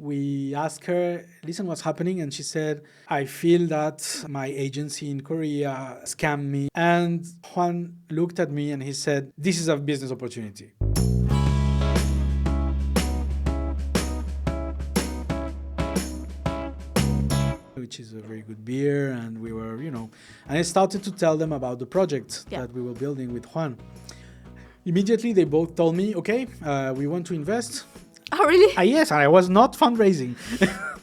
we asked her, listen, what's happening? And she said, I feel that my agency in Korea scammed me. And Juan looked at me and he said, this is a business opportunity. Which is a very good beer, and we were, and I started to tell them about the project that we were building with Juan. Immediately, they both told me, okay, we want to invest. Oh, really? Yes, and I was not fundraising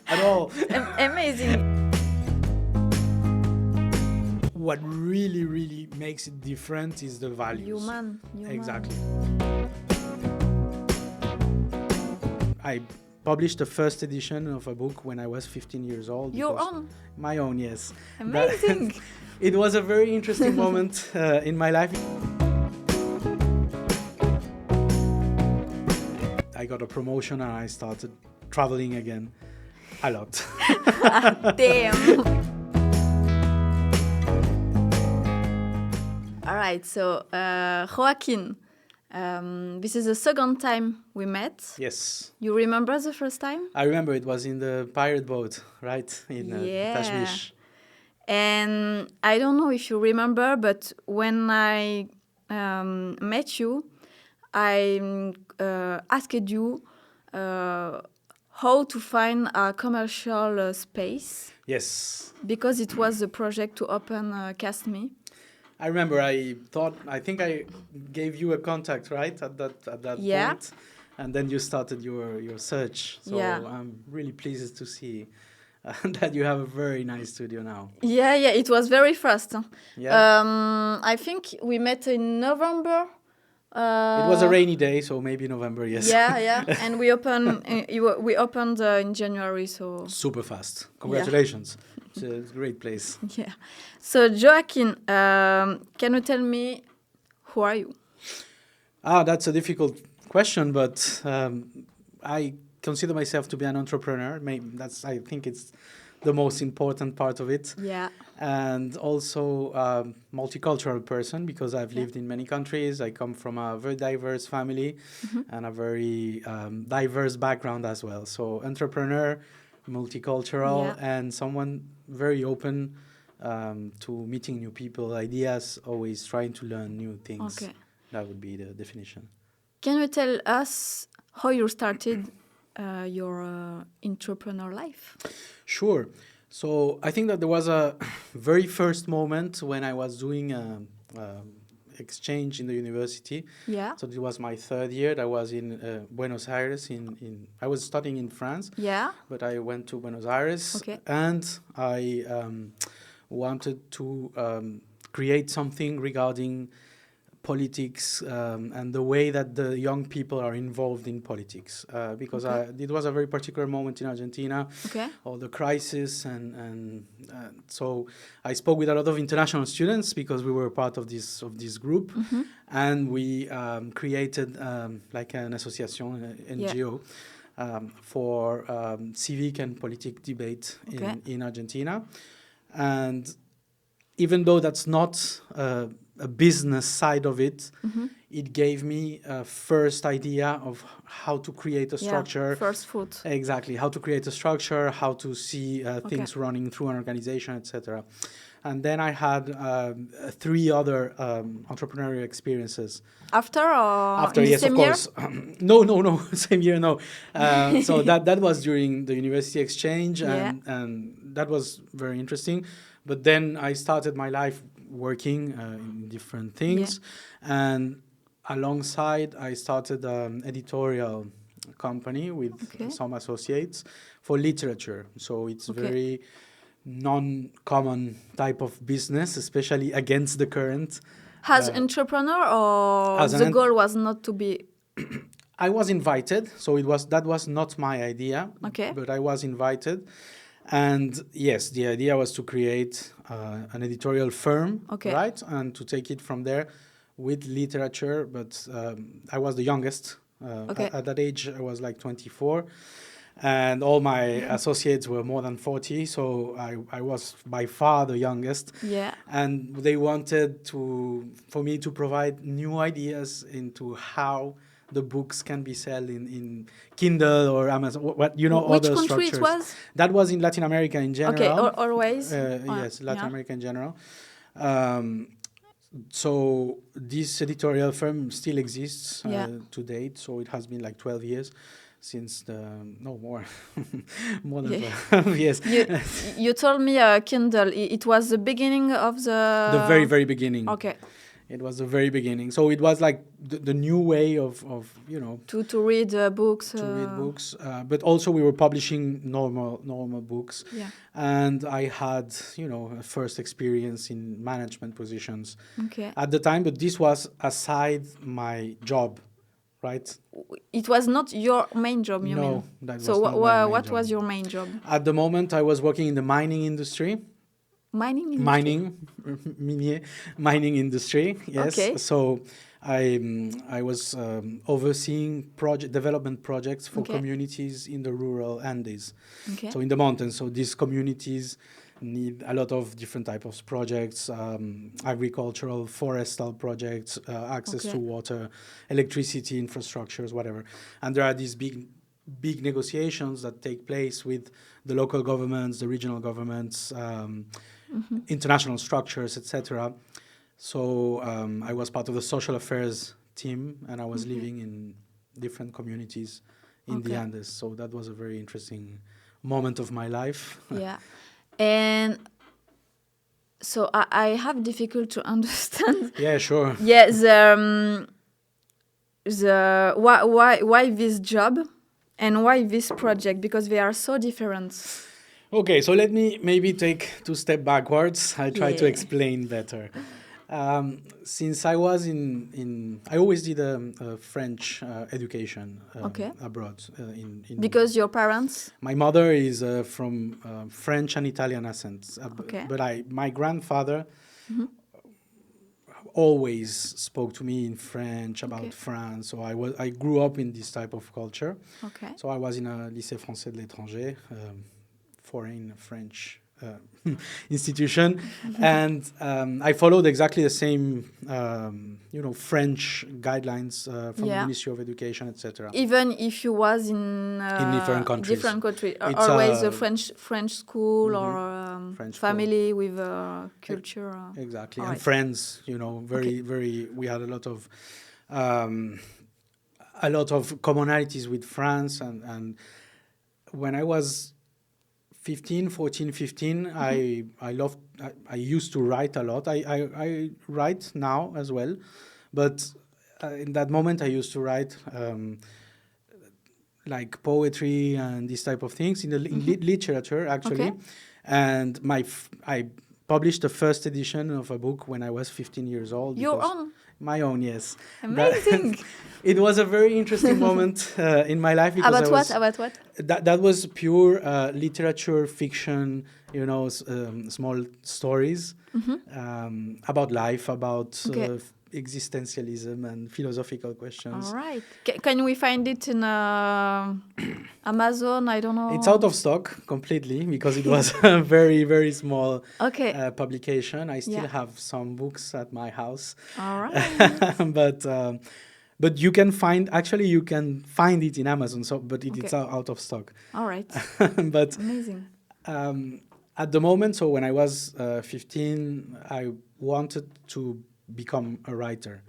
at all. Amazing. What really, really makes it different is the values. Human. Exactly. I published the first edition of a book when I was 15 years old. Your own? My own, yes. Amazing. It was a very interesting moment in my life. I got a promotion and I started traveling again a lot. Damn. All right, so Joaquín, this is the second time we met. Yes. You remember the first time? I remember it was in the pirate boat, right? In Tashmish. And I don't know if you remember, but when I met you, I asked you how to find a commercial space. Yes. Because it was the project to open Cast Me. I remember. I think I gave you a contact, right, at that point, and then you started your search. So I'm really pleased to see that you have a very nice studio now. Yeah, it was very fast. Yeah. I think we met in November. It was a rainy day, so maybe November, yes. Yeah, and we opened in January, so super fast. Congratulations. It's a great place. Yeah. So Joaquín, can you tell me who are you? That's a difficult question, but I consider myself to be an entrepreneur. I think it's the most important part of it. Yeah. And also a multicultural person, because I've lived in many countries. I come from a very diverse family and a very diverse background as well. So entrepreneur, multicultural, and someone very open to meeting new people, ideas, always trying to learn new things. Okay. That would be the definition. Can you tell us how you started your entrepreneur life? Sure. So I think that there was a very first moment when I was doing exchange in the university. Yeah. So it was my third year. I was in Buenos Aires. I was studying in France. Yeah. But I went to Buenos Aires. Okay. And I wanted to create something regarding politics and the way that the young people are involved in politics, because it was a very particular moment in Argentina, all the crisis, and so I spoke with a lot of international students because we were part of this group, and we created like an association, an NGO, for civic and political debate in Argentina, and even though that's not a business side of it, it gave me a first idea of how to create a structure. First foot. Exactly, how to create a structure, how to see things running through an organization, etc. And then I had 3 other entrepreneurial experiences. After, yes, same of course. No, same year, no. So that was during the university exchange, and that was very interesting. But then I started my life working in different things, and alongside I started an editorial company with some associates for literature. So it's very non-common type of business, especially against the current. As entrepreneur, or the goal was not to be? I was invited, so that was not my idea. But I was invited. And yes, the idea was to create an editorial firm, right? And to take it from there with literature. But I was the youngest. At that age, I was like 24. And all my associates were more than 40. So I was by far the youngest. Yeah. And they wanted for me to provide new ideas into how the books can be sold in Kindle or Amazon. What you know, Which other country structures. it was? That was in Latin America in general. Okay, always. Yes, Latin America in general. So this editorial firm still exists to date. So it has been like 12 years since more than 12 years. You told me Kindle. It was the beginning of the very, very beginning. Okay. It was the very beginning. So it was like the new way of to read books. To read books, but also we were publishing normal books. Yeah. And I had a first experience in management positions at the time, but this was aside my job, right? It was not your main job, you mean? No, that was so not my main what job. was your main job? At the moment, I was working in the mining industry. Mining industry, yes. Okay. So I was overseeing development projects for communities in the rural Andes, so in the mountains. So these communities need a lot of different types of projects, agricultural, forestal projects, access to water, electricity, infrastructures, whatever. And there are these big negotiations that take place with the local governments, the regional governments, international structures, etc. So I was part of the social affairs team, and I was living in different communities in the Andes. So that was a very interesting moment of my life. Yeah. And so I have difficult to understand. Yeah, sure. Yeah, why this job and why this project, because they are so different. Okay, so let me maybe take 2 steps backwards. I'll try to explain better. Since I was I always did a French education abroad. Because your parents? My mother is from French and Italian accents. But my grandfather always spoke to me in French about France. So I grew up in this type of culture. Okay. So I was in a lycée français de l'étranger, foreign French institution, and I followed exactly the same, French guidelines from the Ministry of Education, etc. Even if you was in different countries, always a French school or French family with culture. Exactly, and friends. Very. We had a lot of commonalities with France, and when I was 15, I used to write a lot. I write now as well, but in that moment I used to write like poetry and these type of things in literature actually. And I published the first edition of a book when I was 15 years old. Your own? My own, yes. Amazing. It was a very interesting moment in my life. Because About what? That was pure literature, fiction, small stories about life, about existentialism and philosophical questions. All right. Can we find it in Amazon? I don't know. It's out of stock completely because it was a very, very small publication. I still have some books at my house. All right. But you can find it in Amazon. But it's out of stock. All right. But amazing. At the moment, so when I was 15, I wanted to become a writer.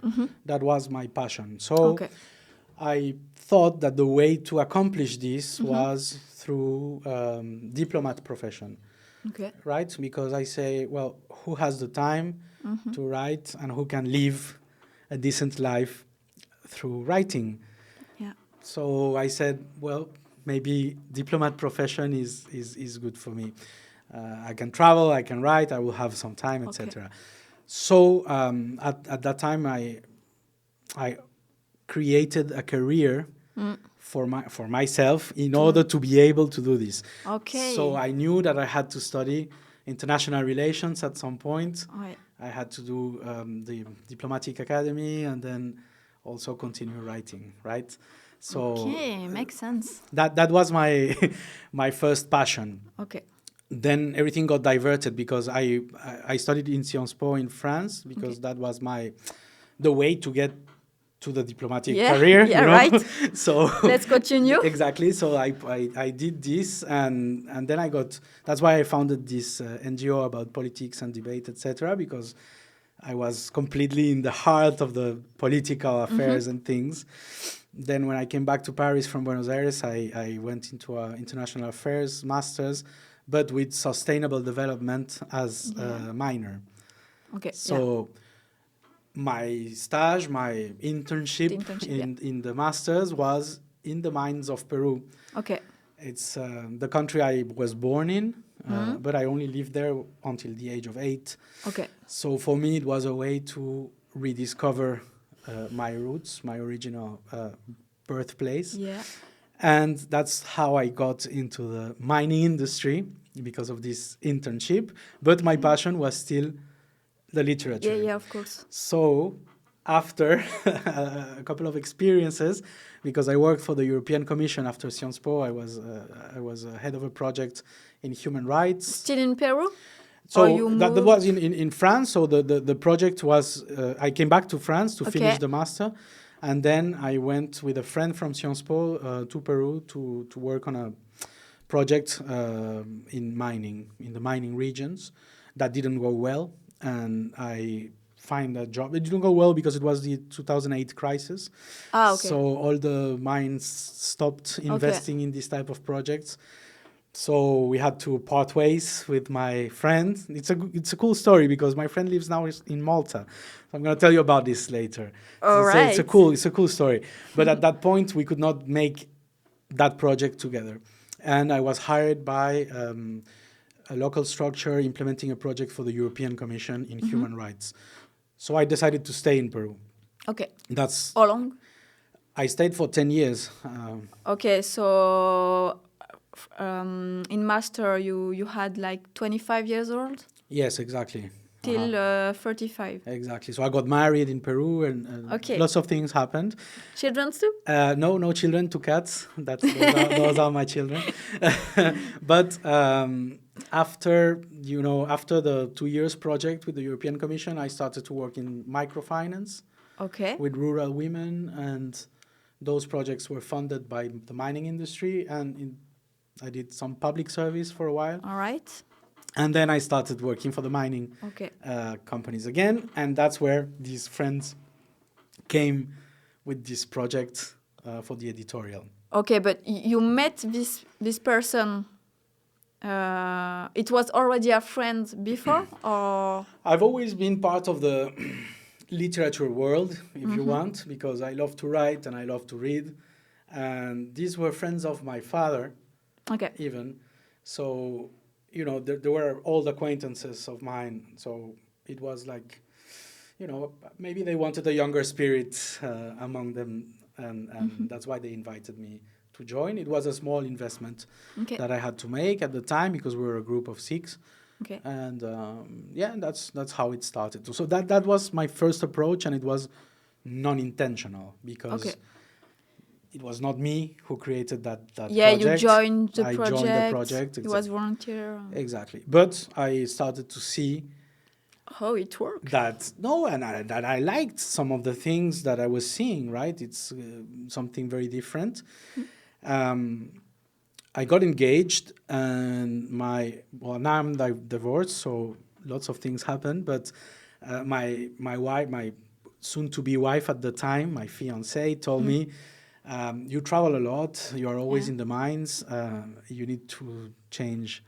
That was my passion. So I thought that the way to accomplish this was through diplomat profession. Right? Because I say, well, who has the time to write and who can live a decent life through writing? Yeah. So I said, well, maybe diplomat profession is good for me. I can travel, I can write, I will have some time, etc. So at that time, I created a career for myself in order to be able to do this. So I knew that I had to study international relations at some point. I had to do the diplomatic academy and then also continue writing, right? So makes sense. That was my my first passion. Then everything got diverted because I studied in Sciences Po in France because that was the way to get to the diplomatic Yeah, career. yeah, you know? right. So Let's continue. exactly. So I did this, and then I got. That's why I founded this NGO about politics and debate, etc. Because I was completely in the heart of the political affairs and things. Then when I came back to Paris from Buenos Aires, I went into international affairs master's, but with sustainable development as a minor. Okay. So my stage, my internship, in the masters was in the mines of Peru. Okay. It's the country I was born in, but I only lived there until the age of 8. Okay. So for me, it was a way to rediscover my roots, my original birthplace. Yeah. And that's how I got into the mining industry, because of this internship. But my passion was still the literature. Yeah, of course. So after a couple of experiences, because I worked for the European Commission after Sciences Po, I was head of a project in human rights. Still in Peru? So that was in France. So the project was, I came back to France to finish the master. And then I went with a friend from Sciences Po to Peru to work on a project in the mining regions. That didn't go well. And I find a job. It didn't go well because it was the 2008 crisis. So all the mines stopped investing in this type of projects. So we had to part ways with my friend. It's a cool story because my friend lives now in Malta. So I'm going to tell you about this later. Right. It's a cool story. But at that point, we could not make that project together. And I was hired by a local structure implementing a project for the European Commission in human rights. So I decided to stay in Peru. Okay. That's how long? I stayed for 10 years. Okay, so in master you had like 25 years old? Yes, exactly. Till 35. Exactly. So I got married in Peru, and lots of things happened. Children too? No children, 2 cats. Those are my children. But after the 2 years project with the European Commission, I started to work in microfinance with rural women, and those projects were funded by the mining industry, and I did some public service for a while. All right. And then I started working for the mining companies again, and that's where these friends came with this project for the editorial. Okay, but you met this person. It was already a friend before, or? I've always been part of the literature world, if you want, because I love to write and I love to read, and these were friends of my father. Even so. There were old acquaintances of mine, so it was like, maybe they wanted a younger spirit among them, and that's why they invited me to join. It was a small investment that I had to make at the time because we were a group of 6. And that's how it started. So that was my first approach, and it was non-intentional because it was not me who created that project. You joined the project. I joined the project. It was volunteer. Exactly. But I started to see how it worked. That I liked some of the things that I was seeing, right? It's something very different. I got engaged, and now I'm divorced, so lots of things happened. But my wife, my soon-to-be wife at the time, my fiancée, told me, you travel a lot, you are always in the mines, you need to change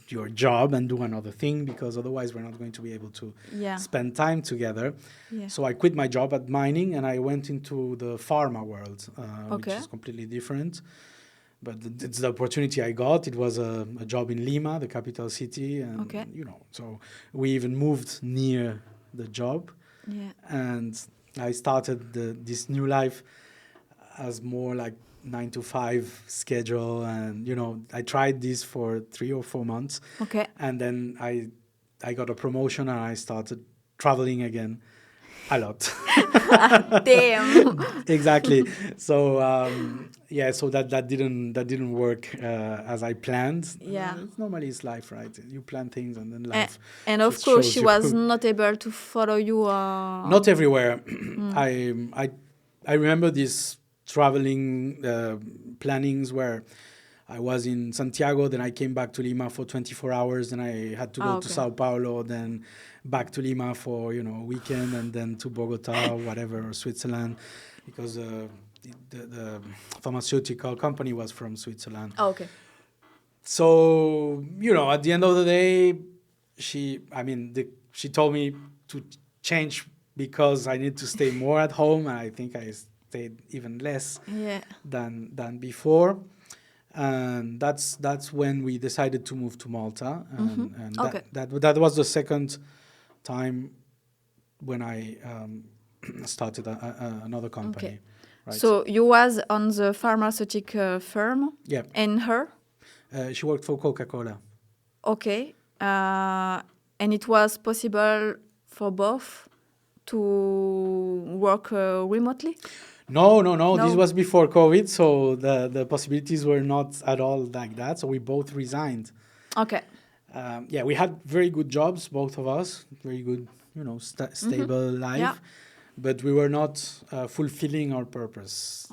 your job and do another thing, because otherwise we're not going to be able to spend time together. So I quit my job at mining and I went into the pharma world, which is completely different. But it's the opportunity I got. It was a job in Lima, the capital city, and so we even moved near the job. And I started this new life as more like 9-to-5 schedule, and I tried this for 3 or 4 months, and then I got a promotion and I started traveling again a lot. Damn. Exactly. So so that didn't work as I planned. Normally it's life, right? You plan things and then life. And of course she was not able to follow you. Not everywhere. I remember these traveling plannings where I was in Santiago, then I came back to Lima for 24 hours, then I had to go to Sao Paulo, then back to Lima for, a weekend, and then to Bogota, whatever, or Switzerland, because the pharmaceutical company was from Switzerland. Oh, okay. So, at the end of the day, she told me to change because I need to stay more at home, and I think I stayed even less than before. And that's when we decided to move to Malta, and that was the second time when I started another company. Okay. Right. So you was on the pharmaceutical firm. Yeah. And her. She worked for Coca-Cola. Okay. And it was possible for both to work remotely? No. This was before COVID, so the possibilities were not at all like that. So we both resigned. Okay. We had very good jobs, both of us. Very good, stable life. Yeah. But we were not fulfilling our purpose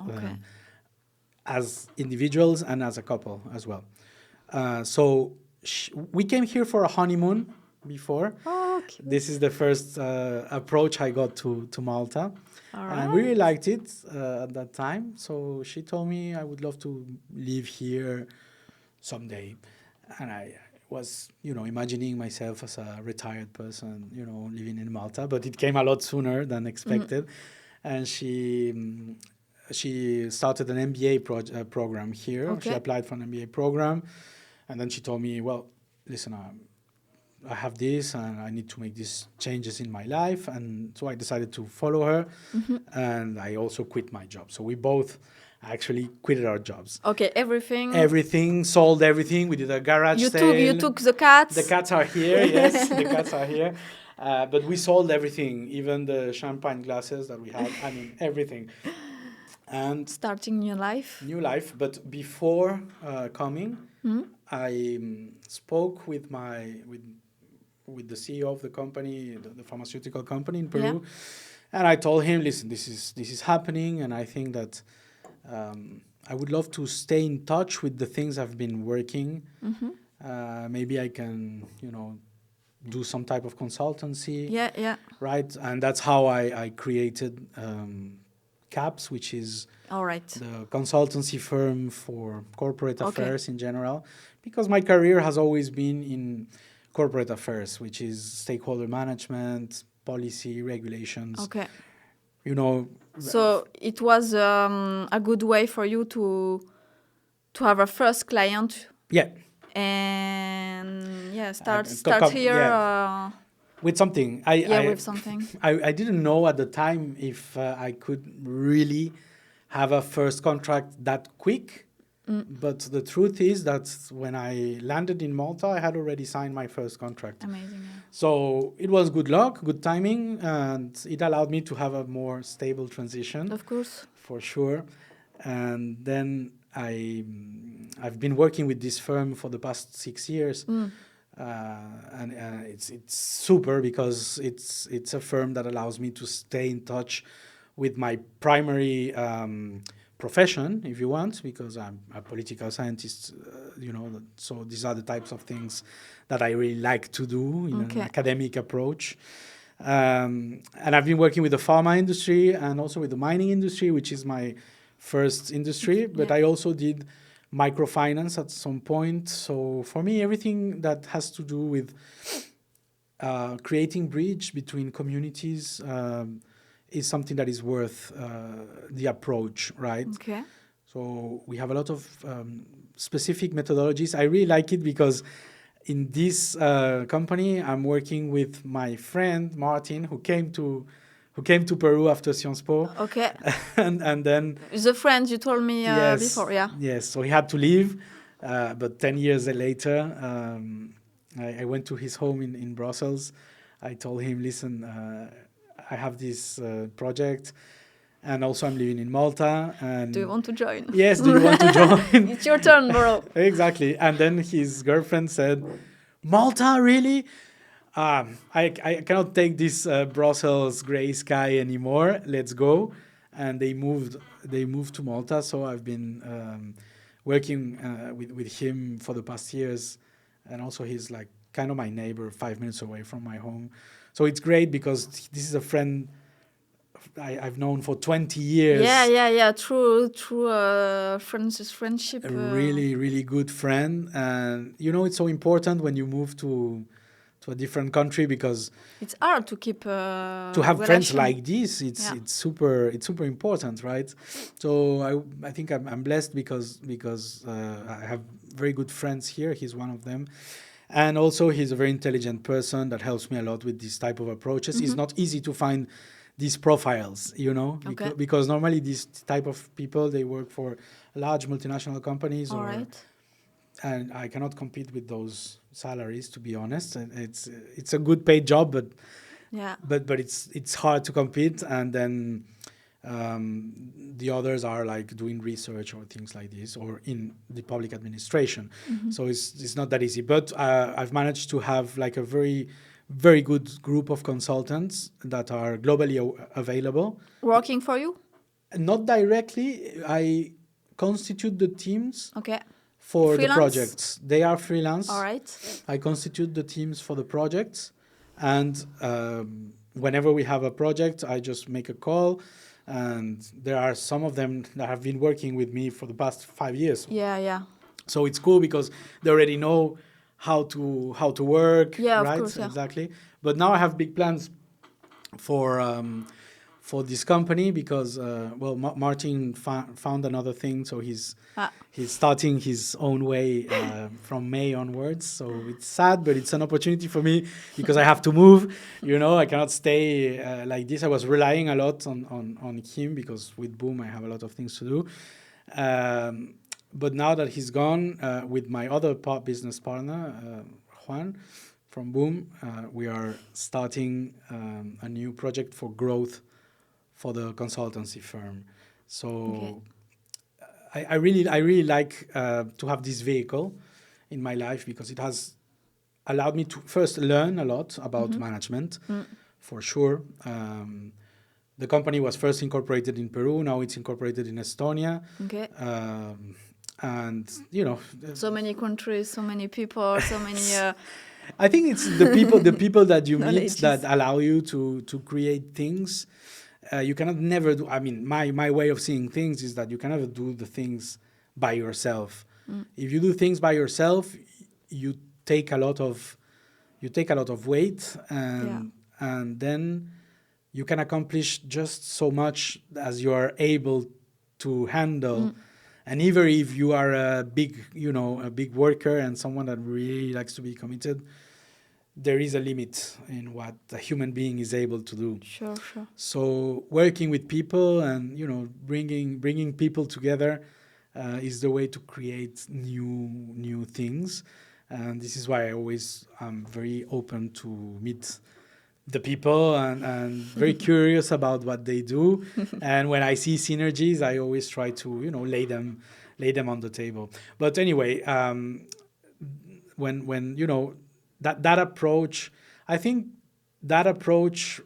as individuals and as a couple as well. So we came here for a honeymoon before. Oh, okay. This is the first approach I got to Malta. And I really liked it at that time. So she told me I would love to live here someday. And I was, imagining myself as a retired person, living in Malta. But it came a lot sooner than expected. And she started an MBA program here. Okay. She applied for an MBA program. And then she told me, well, listen, I have this and I need to make these changes in my life. And so I decided to follow her. And I also quit my job. So we both actually quitted our jobs. Okay, everything. Everything, sold everything. We did a garage sale. You took the cats. The cats are here, yes. The cats are here. But we sold everything, even the champagne glasses that we had. I mean, everything. And starting new life. But before coming, I spoke with the CEO of the company, the pharmaceutical company in Peru, and I told him, listen, this is happening, and I think that I would love to stay in touch with the things I've been working. Maybe I can, do some type of consultancy. Yeah. Right, and that's how I created CAPS, which is the consultancy firm for corporate affairs in general, because my career has always been in corporate affairs, which is stakeholder management, policy, regulations. Okay. So it was a good way for you to have a first client. Yeah. And start here. Yeah. With something. With something. I didn't know at the time if I could really have a first contract that quick. But the truth is that when I landed in Malta, I had already signed my first contract. Amazing. Yeah. So it was good luck, good timing, and it allowed me to have a more stable transition. Of course. For sure. And then I've been working with this firm for the past 6 years. And it's super because it's a firm that allows me to stay in touch with my primary profession, if you want, because I'm a political scientist, so these are the types of things that I really like to do in an academic approach. And I've been working with the pharma industry and also with the mining industry, which is my first industry, but I also did microfinance at some point. So for me, everything that has to do with creating bridge between communities is something that is worth the approach, right? Okay. So we have a lot of specific methodologies. I really like it because in this company, I'm working with my friend Martin, who came to Peru after Sciences Po. Okay. and then the friend you told me before, yeah. Yes, so he had to leave, but 10 years later, I went to his home in Brussels. I told him, listen, I have this project, and also I'm living in Malta. And do you want to join? Yes, do you want to join? It's your turn, bro. Exactly. And then his girlfriend said, Malta, really? I cannot take this Brussels gray sky anymore. Let's go. and they moved to Malta. So I've been working with him for the past years, and also he's like kind of my neighbor, 5 minutes away from my home. So it's great because this is a friend I've known for 20 years. Yeah. True. Friendship. A really, really good friend. And, it's so important when you move to a different country, because it's hard to keep to have friends like this. It's super important, right? So I think I'm blessed because I have very good friends here. He's one of them. And also he's a very intelligent person that helps me a lot with this type of approaches. It's not easy to find these profiles, because normally these type of people, they work for large multinational companies. And I cannot compete with those salaries, to be honest. And it's a good paid job, but it's hard to compete. And then the others are like doing research or things like this, or in the public administration. So it's not that easy. But I've managed to have like a very, very good group of consultants that are globally available. Working for you? Not directly. I constitute the teams. Okay. For freelance? The projects. They are freelance. All right. I constitute the teams for the projects. And whenever we have a project, I just make a call. And there are some of them that have been working with me for the past 5 years. Yeah. So it's cool because they already know how to work. Yeah, right? Of course, yeah. Exactly. But now I have big plans for this company because Martin found another thing, so he's starting his own way from May onwards. So it's sad, but it's an opportunity for me because I have to move. I cannot stay like this. I was relying a lot on him because with Boom I have a lot of things to do. But now that he's gone, with my other business partner, Juan from Boom, we are starting a new project for growth for the consultancy firm. So I really like to have this vehicle in my life because it has allowed me to first learn a lot about management, for sure. The company was first incorporated in Peru. Now it's incorporated in Estonia. Okay. And so many countries, so many people, so many. I think it's the people that you meet that allow you to create things. You cannot never do. I mean, my way of seeing things is that you can never do the things by yourself. If you do things by yourself, you take a lot of weight, and then you can accomplish just so much as you are able to handle. And even if you are a big worker and someone that really likes to be committed, there is a limit in what a human being is able to do. Sure. So working with people and bringing people together is the way to create new things. And this is why I'm very open to meet the people and very curious about what they do. And when I see synergies, I always try to lay them on the table. But anyway, when that approach, I think that approach,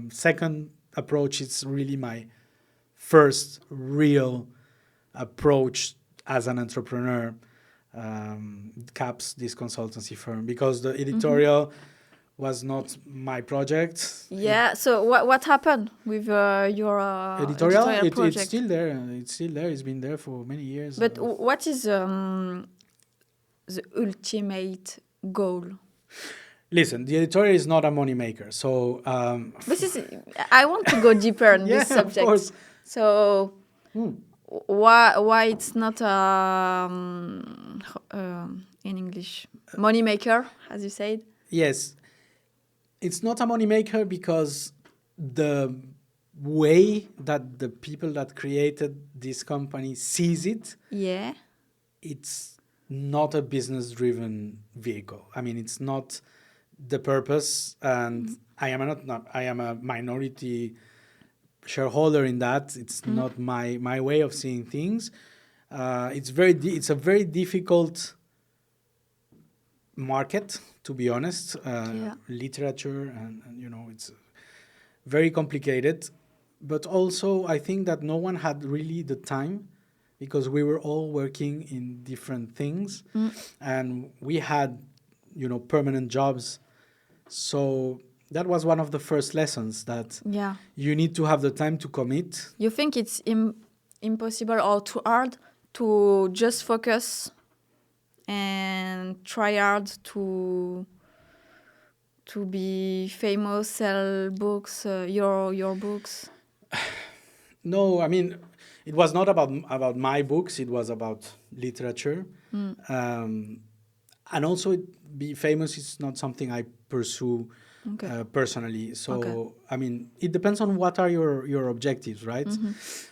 second approach, is really my first real approach as an entrepreneur. Caps this consultancy firm, because the editorial was not my project. Yeah. So what happened with your editorial project? It's still there. It's been there for many years. But what is the ultimate goal? Listen, the editorial is not a money maker. So I want to go deeper in this subject. Of course. So why it's not in English money maker, as you said? Yes, it's not a money maker because the way that the people that created this company sees it, it's not a business-driven vehicle. I mean, it's not the purpose, and I am a minority shareholder in that. It's not my way of seeing things. It's a very difficult market, to be honest. Literature and it's very complicated. but also I think that no one had really the time because we were all working in different things and we had, permanent jobs. So that was one of the first lessons that Yeah. you need to have the time to commit. You think it's impossible or too hard to just focus and try hard to be famous, sell books, your books? No, I mean, it was not about my books. It was about literature, and also be famous is not something I pursue Okay. personally. So Okay. I mean, it depends on what are your objectives, right?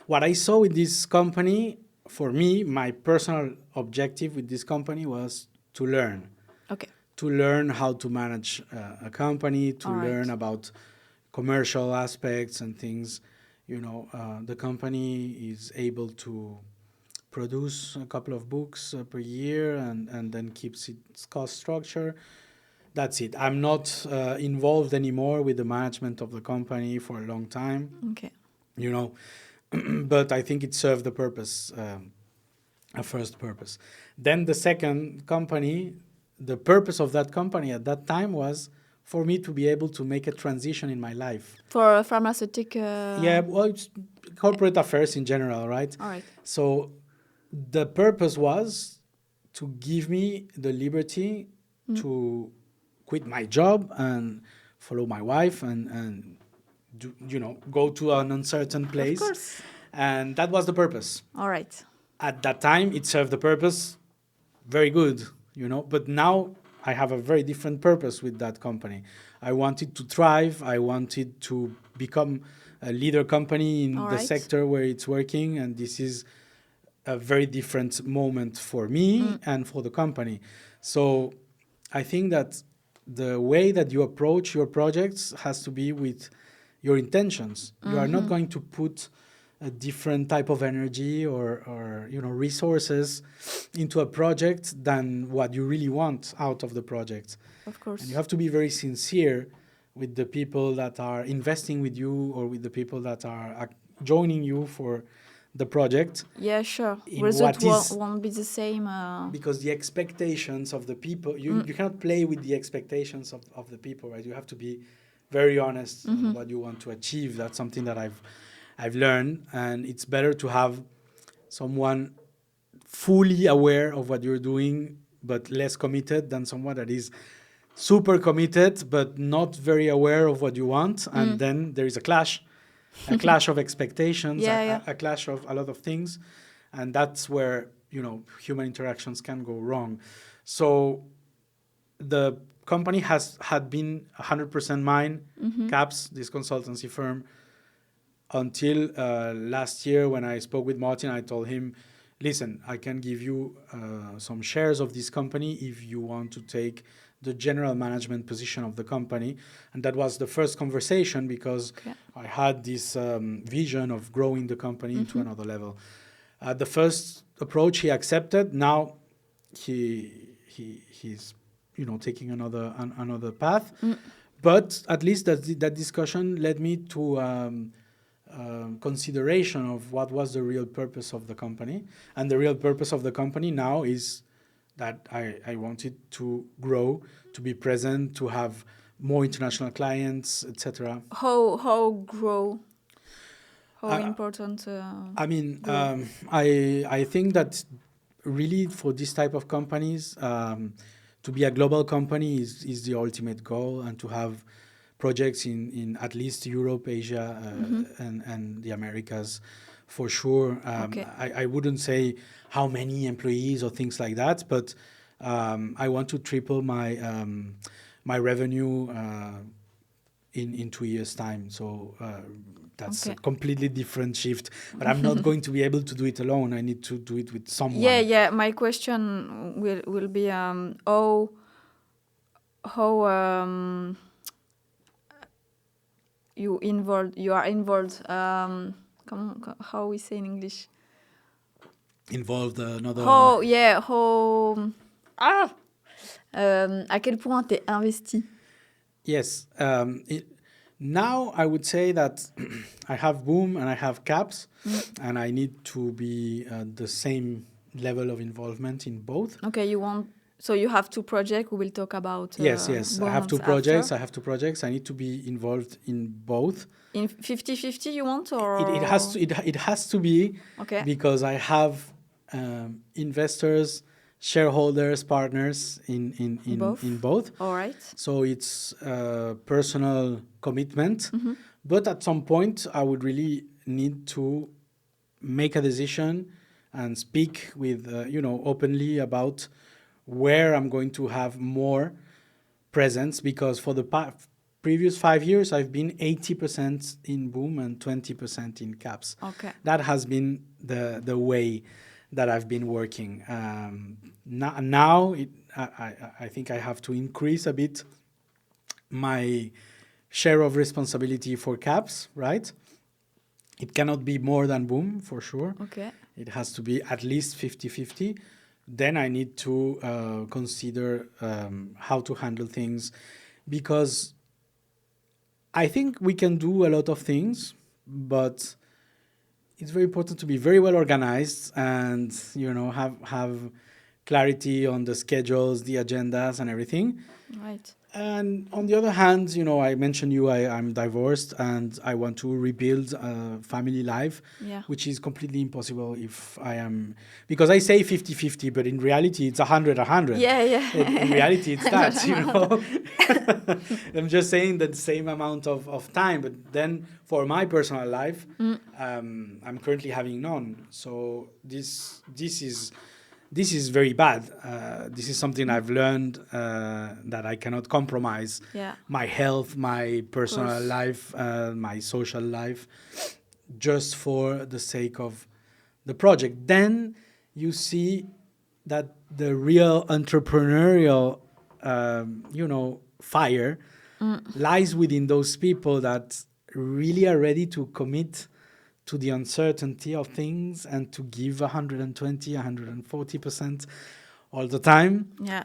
What I saw with this company, for me, my personal objective with this company was to learn. Okay. To learn how to manage a company, to All right. learn about commercial aspects and things. The company is able to produce a couple of books per year and then keeps its cost structure. That's it. I'm not involved anymore with the management of the company for a long time, Okay. But I think it served the purpose, a first purpose. Then the second company, the purpose of that company at that time was for me to be able to make a transition in my life. For a pharmaceutical. Yeah, well, it's corporate affairs in general, right? All right. So the purpose was to give me the liberty to quit my job and follow my wife and go to an uncertain place. Of course. And that was the purpose. All right. At that time, it served the purpose very good, but now I have a very different purpose with that company. I wanted to thrive. I wanted to become a leader company in All the right. sector where it's working, and this is a very different moment for me and for the company. So I think that the way that you approach your projects has to be with your intentions. You are not going to put a different type of energy or resources into a project than what you really want out of the project. Of course. And you have to be very sincere with the people that are investing with you or with the people that are joining you for the project. Yeah, sure. In Result what is- won't be the same. Because the expectations of the people, you cannot play with the expectations of the people, right? You have to be very honest on what you want to achieve. That's something that I've learned, and it's better to have someone fully aware of what you're doing but less committed than someone that is super committed but not very aware of what you want, and then there is a clash of expectations, a clash of a lot of things, and that's where human interactions can go wrong. So the company had been 100% mine, CAPS, this consultancy firm, until last year when I spoke with Martin. I told him, listen, I can give you some shares of this company if you want to take the general management position of the company. And that was the first conversation because I had this vision of growing the company into another level. The first approach he accepted. Now he's taking another path. But at least that discussion led me to consideration of what was the real purpose of the company. And the real purpose of the company now is that I wanted to grow, to be present, to have more international clients, etc. How grow? How important? I mean, I think that really for this type of companies, to be a global company is the ultimate goal, and to have projects in at least Europe, Asia, and the Americas, for sure. I wouldn't say how many employees or things like that, but I want to triple my revenue in 2 years' time. So that's a completely different shift. But I'm not going to be able to do it alone. I need to do it with someone. Yeah. My question will be how you are involved. How we say in English? Involved another. À quel point t'es investi? Yes, Now I would say that I have Boom and I have CAPS, and I need to be the same level of involvement in both. Okay, so you have two projects. We will talk about Yes. I have two projects. after. I need to be involved in both. In 50-50 you want, or It has to be, okay, because I have investors, shareholders, partners in both. All right. So it's a personal commitment. But at some point, I would really need to make a decision and speak with, openly about where I'm going to have more presence, because for the previous 5 years, I've been 80% in Boom and 20% in CAPS. Okay. That has been the way that I've been working. Now I think I have to increase a bit my share of responsibility for CAPS, right? It cannot be more than Boom, for sure. Okay. It has to be at least 50-50. Then I need to consider how to handle things, because I think we can do a lot of things, but it's very important to be very well organized and, have clarity on the schedules, the agendas and everything. Right. And on the other hand, I mentioned I'm divorced and I want to rebuild a family life, Yeah. which is completely impossible if I am, because I say 50-50, but in reality it's 100-100. Yeah. In reality it's that, I'm just saying the same amount of time, but then for my personal life, I'm currently having none. So this is very bad. This is something I've learned, that I cannot compromise my health, my personal life, my social life, just for the sake of the project. Then you see that the real entrepreneurial, fire lies within those people that really are ready to commit to the uncertainty of things and to give 120, 140% all the time. Yeah.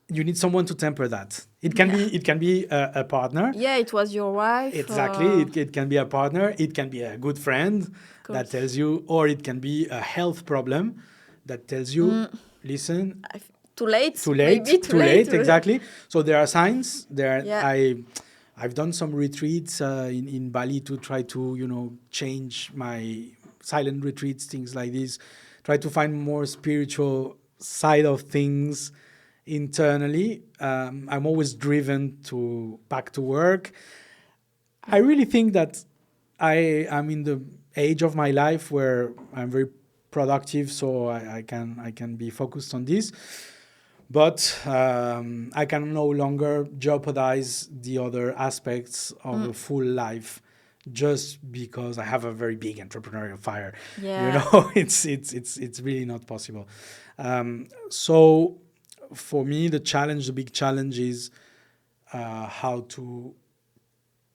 You need someone to temper that. It can be a partner. Yeah, it was your wife. Exactly. It can be a partner. It can be a good friend that tells you, or it can be a health problem that tells you, listen, too late. Maybe too late. Exactly. So there are signs there. Yeah. I've done some retreats in Bali to try to, change my silent retreats, things like this, try to find more spiritual side of things internally. I'm always driven back to work. I really think that I'm in the age of my life where I'm very productive, so I can be focused on this. But I can no longer jeopardize the other aspects of a full life just because I have a very big entrepreneurial fire. Yeah. It's really not possible. So for me, the big challenge is how to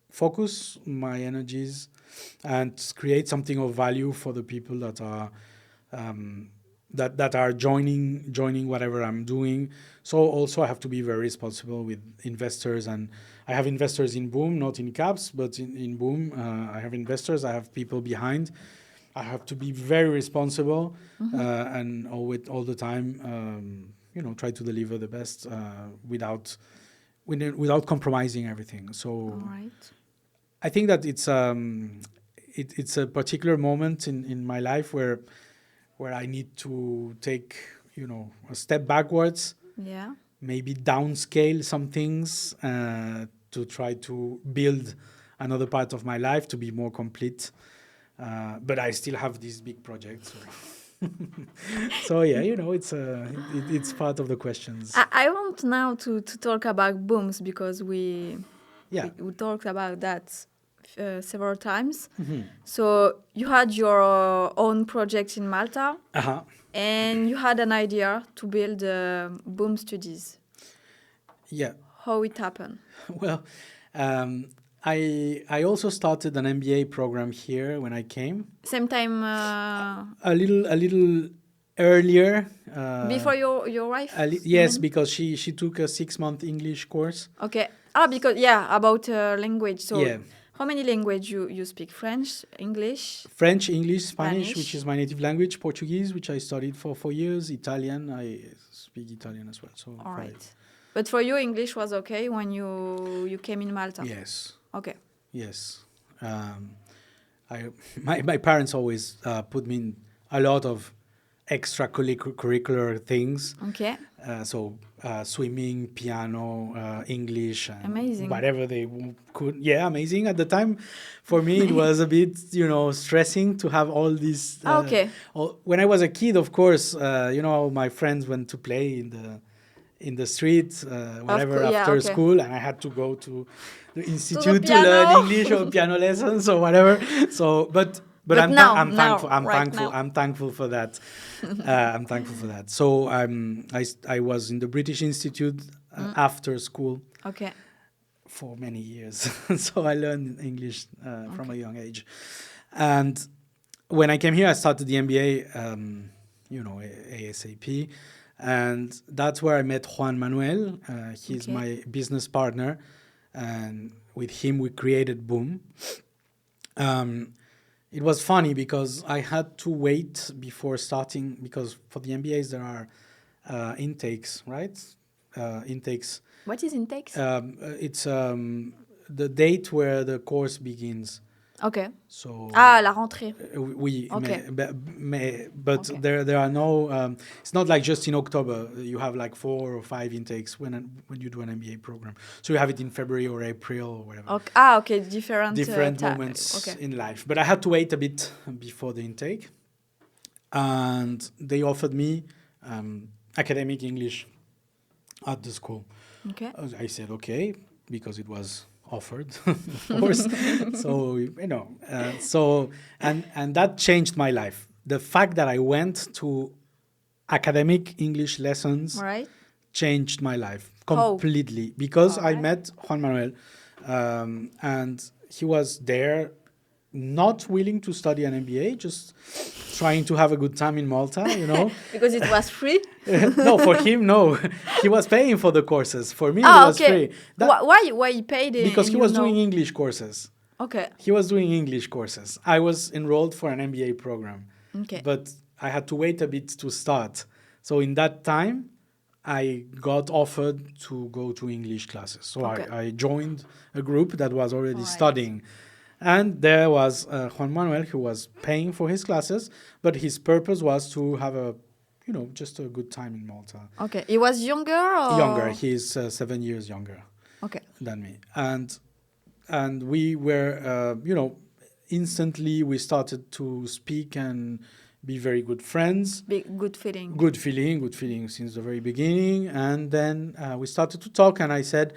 focus my energies and create something of value for the people that are that are joining whatever I'm doing. So also I have to be very responsible with investors, and I have investors in Boom, not in CAPS, but in Boom I have investors, I have people behind. I have to be very responsible and all the time, try to deliver the best without compromising everything. So All right. I think that it's a particular moment in my life where I need to take, a step backwards, maybe downscale some things to try to build another part of my life to be more complete. But I still have this big project. So yeah, it's part of the questions. I want now to talk about Booms, because we talked about that several times. So you had your own project in Malta, and you had an idea to build Boom Studies. Yeah. How it happened? Well, I also started an MBA program here when I came. Same time. A little earlier. Before your wife? Yes, because she took a 6-month English course. Okay. Because about language. So How many language you speak? French, English? French, English, Spanish, Spanish. which is my native language, Portuguese, which I studied for 4 years, Italian, I speak Italian as well. So All 5. right. But for you, English was okay when you came in Malta? Yes. Okay. Yes. My parents always put me in a lot of extracurricular things. Okay. So swimming, piano, English, and Amazing. whatever they could. Yeah, amazing. At the time, for me, it was a bit, stressing to have all these. Okay. When I was a kid, of course, my friends went to play in the street, whatever, after school, and I had to go to the institute to learn English or piano lessons or whatever. So, but I'm thankful. I'm thankful for that. I'm thankful for that. So I was in the British Institute after school. Okay. For many years. So I learned English from a young age. And when I came here, I started the MBA, ASAP. And that's where I met Juan Manuel. He's my business partner. And with him, we created Boom. It was funny because I had to wait before starting, because for the MBAs, there are intakes, right? Intakes. What is intakes? It's the date where the course begins. Okay. So la rentrée. Oui, okay. but there are no. It's not like just in October. You have like 4 or 5 intakes when you do an MBA program. So you have it in February or April or whatever. Okay. Okay, different moments in life. But I had to wait a bit before the intake, and they offered me academic English at the school. Okay. I said okay because it was offered, of course. So and that changed my life. The fact that I went to academic English lessons changed my life completely because I met Juan Manuel, and he was there, not willing to study an MBA, just trying to have a good time in Malta, Because it was free? No, for him, no. He was paying for the courses. For me, it was free. Why he paid? Because he was doing English courses. Okay. He was doing English courses. I was enrolled for an MBA program. Okay. But I had to wait a bit to start. So in that time, I got offered to go to English classes. So I joined a group that was already studying. And there was Juan Manuel, who was paying for his classes, but his purpose was to have just a good time in Malta. Okay. He was younger or? Younger. He's 7 years younger than me. And we were, instantly we started to speak and be very good friends. Good feeling. Good feeling since the very beginning. And then we started to talk, and I said,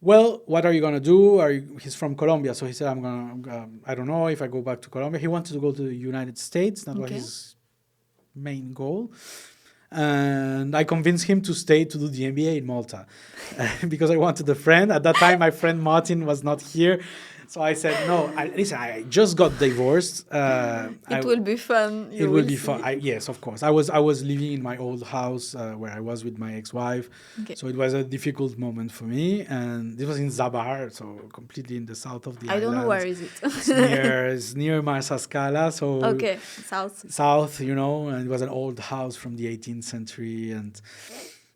well, what are you going to do? He's from Colombia. So he said, I don't know if I go back to Colombia. He wanted to go to the United States. That was his main goal. And I convinced him to stay to do the MBA in Malta because I wanted a friend. At that time, my friend Martin was not here. So I said, no, listen, I just got divorced. It will be fun. It will be fun. Yes, of course. I was living in my old house where I was with my ex-wife. Okay. So it was a difficult moment for me. And this was in Zabar, so completely in the south of the island. I don't know where is it. It's near Marsascala. So south. And it was an old house from the 18th century. And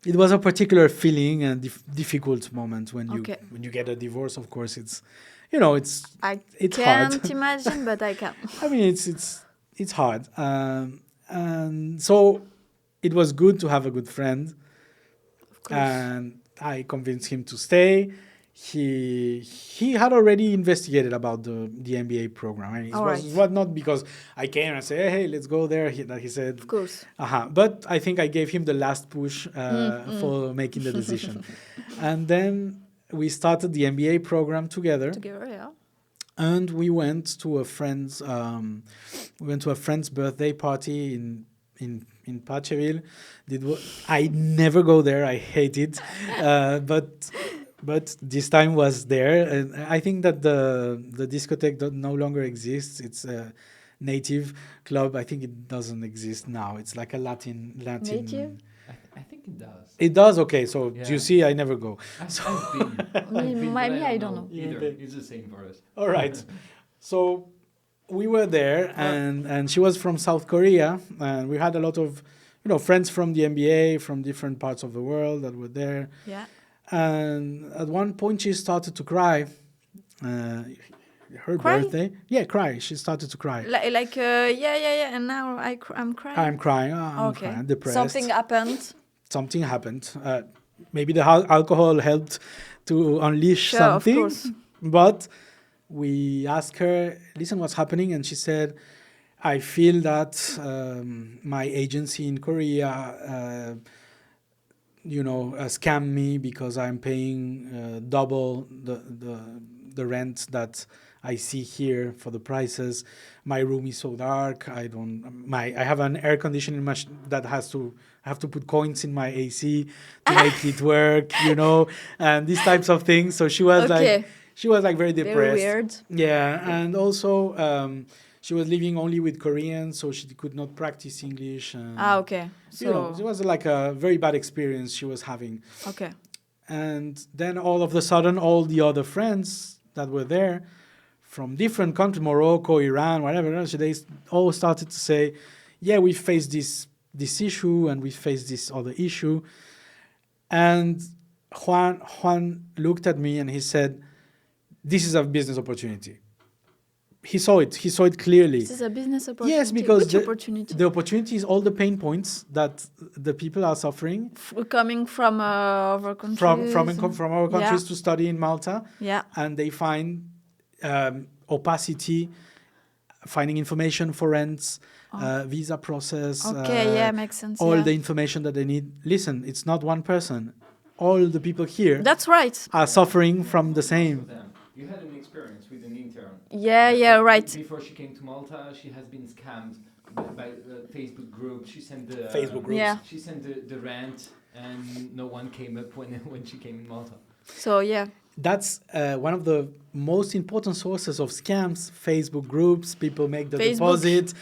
it was a particular feeling and difficult moment when you get a divorce. Of course, it's it's hard. I can't imagine, but I can. I mean, it's hard. And so it was good to have a good friend. Of course. And I convinced him to stay. He had already investigated about the MBA program. And it was not because I came and said, hey, let's go there. He said, of course. But I think I gave him the last push for making the decision. And then we started the MBA program together. And we went to a friend's birthday party in Pacheville. I never go there. I hate it. But this time was there. And I think that the discotheque no longer exists. It's a native club. I think it doesn't exist now. It's like a Latin. I think it does. It does? Okay, so Yeah. you see, I never go. I've been. I've been, but Maybe I don't know. Either. It's the same for us. All right. So we were there, Well- and she was from South Korea, and we had a lot of, friends from the MBA from different parts of the world that were there. Yeah. And at one point, she started to cry. Her Cry? birthday, yeah, cry. She started to cry. Yeah, and now I'm crying. I'm crying. I'm Okay. crying. Depressed. Something happened. Something happened. Maybe the alcohol helped to unleash Sure, something. of course. But we asked her, listen, what's happening? And she said, I feel that my agency in Korea, scammed me because I'm paying double the rent that I see here for the prices. My room is so dark. I have an air conditioning machine that I have to put coins in my AC to make it work, and these types of things. So she was Okay. like very depressed. Very weird. Yeah, and also she was living only with Koreans, so she could not practice English. Okay. So it was like a very bad experience she was having. okay. And then all of a sudden, all the other friends that were there from different countries, Morocco, Iran, whatever, so they all started to say, yeah, we faced this issue and we faced this other issue. And Juan looked at me and he said, this is a business opportunity. He saw it clearly. This is a business opportunity. Yes, because Which opportunity? the opportunity is all the pain points that the people are suffering Coming from other countries. from our countries Yeah. to study in Malta, Yeah. and they find opacity, finding information for rents, visa process. Okay, yeah, makes sense. All yeah. the information that they need. Listen, it's not one person. All the people here That's right. are suffering from the same. You had an experience with an intern. Yeah, right. Before she came to Malta, she has been scammed by Facebook group. She sent the Facebook groups. Yeah. She sent the rent, and no one came up when she came in Malta. So yeah. That's one of the most important sources of scams. Facebook groups, people make the Facebook. deposit.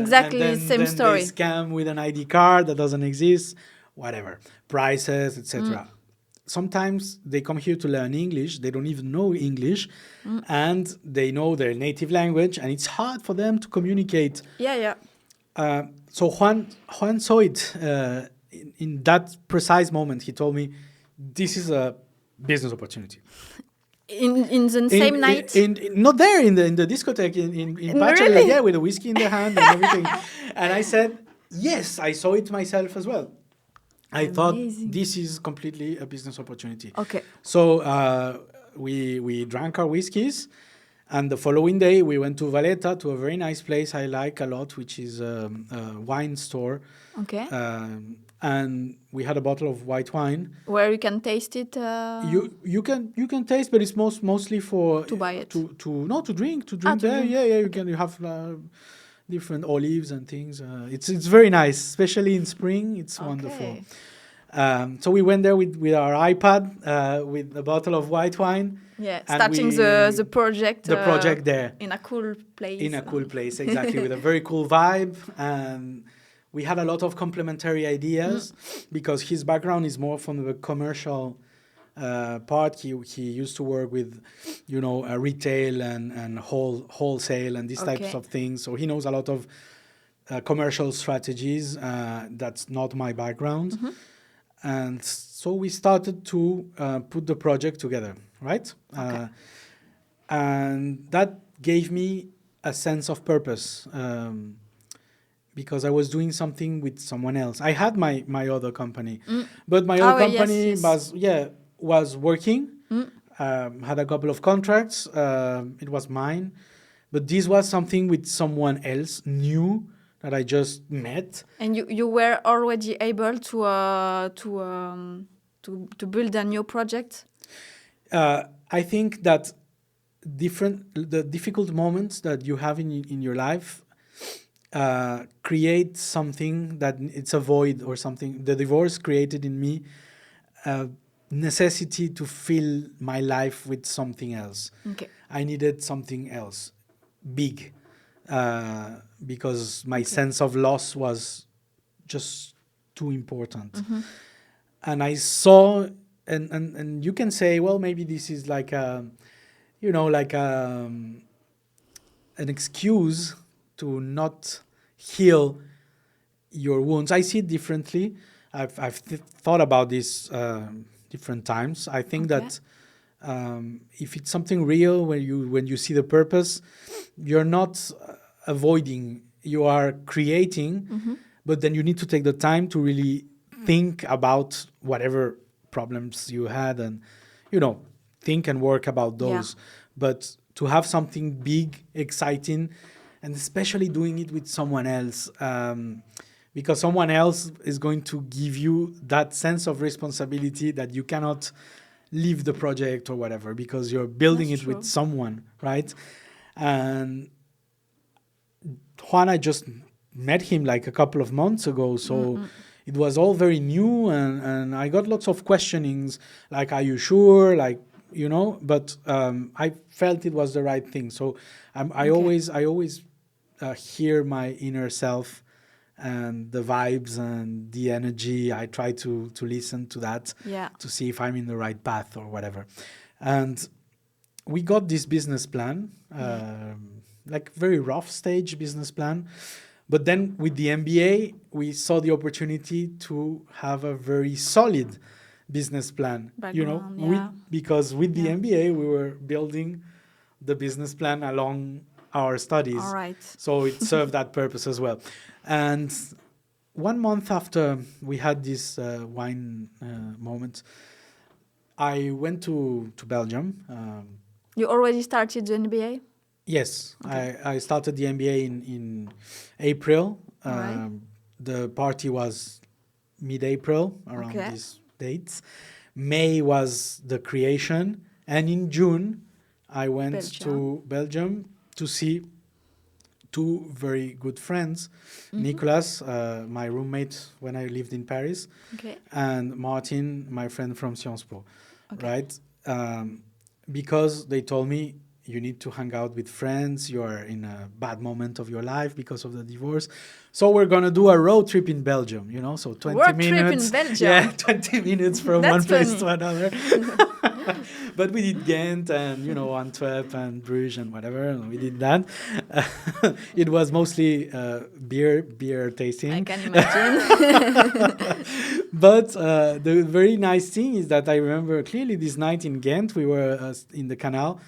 Exactly, and same then story. They scam with an ID card that doesn't exist, whatever, prices, etc. Sometimes they come here to learn English. They don't even know English, and they know their native language, and it's hard for them to communicate. Yeah. So Juan saw it in that precise moment. He told me, "This is a business opportunity." In the same night. Not there in the discotheque in Pacha, Really? yeah, with a whiskey in the hand and everything. And I said, yes, I saw it myself as well. I thought Amazing. this is completely a business opportunity. Okay. So we drank our whiskeys, and the following day we went to Valletta, to a very nice place I like a lot, which is a wine store. Okay. And we had a bottle of white wine. Where you can taste it. You can taste, but it's mostly for To buy it. to drink to there. drink. Yeah. You have different olives and things. It's very nice, especially in spring. It's wonderful. Okay. So we went there with our iPad with a bottle of white wine. Yeah, and starting the project. The project there in a cool place. in a cool place, exactly, with a very cool vibe. And we had a lot of complementary ideas because his background is more from the commercial part. He used to work with, retail and wholesale and these types Okay. of things. So he knows a lot of commercial strategies. That's not my background. And so we started to put the project together, right? Okay. And that gave me a sense of purpose. Because I was doing something with someone else. I had my other company, but my other company was working, had a couple of contracts. It was mine, but this was something with someone else new that I just met. And you were already able to build a new project. I think that the difficult moments that you have in your life create something that it's a void or something. The divorce created in me a necessity to fill my life with something else. Okay. I needed something else, big, because my sense of loss was just too important. And I saw, and you can say, well, maybe this is like a, you know, like an excuse to not heal your wounds. I see it differently. I've thought about this different times. I think that if it's something real, when you see the purpose, you're not avoiding, you are creating, but then you need to take the time to really think about whatever problems you had and, you know, think and work about those. But to have something big, exciting, and especially doing it with someone else, because someone else is going to give you that sense of responsibility that you cannot leave the project or whatever, because you're building it with someone, right? And Juan, I just met him like a couple of months ago, so it was all very new, and I got lots of questionings, like, are you sure, like, you know, but I felt it was the right thing. So I always hear my inner self and the vibes and the energy. I try to listen to that, to see if I'm in the right path or whatever. And we got this business plan, like very rough stage business plan. But then with the MBA, we saw the opportunity to have a very solid business plan, you know, because with the MBA, we were building the business plan along our studies. All right. So it served that purpose as well. And 1 month after we had this wine moment, I went to Belgium. You already started the MBA? Yes, I started the MBA in April. The party was mid-April, around these dates. May was the creation. And in June, I went to Belgium to see two very good friends, Nicolas, my roommate when I lived in Paris, and Martin, my friend from Sciences Po, right? Because they told me, you need to hang out with friends, you are in a bad moment of your life because of the divorce. So we're going to do a road trip in Belgium, you know, so 20 minutes. Trip in Belgium. Yeah, 20 minutes from one place to another. But we did Ghent and, you know, Antwerp and Bruges and whatever, and we did that. It was mostly beer tasting. I can imagine. But the very nice thing is that I remember clearly this night in Ghent, we were in the canal.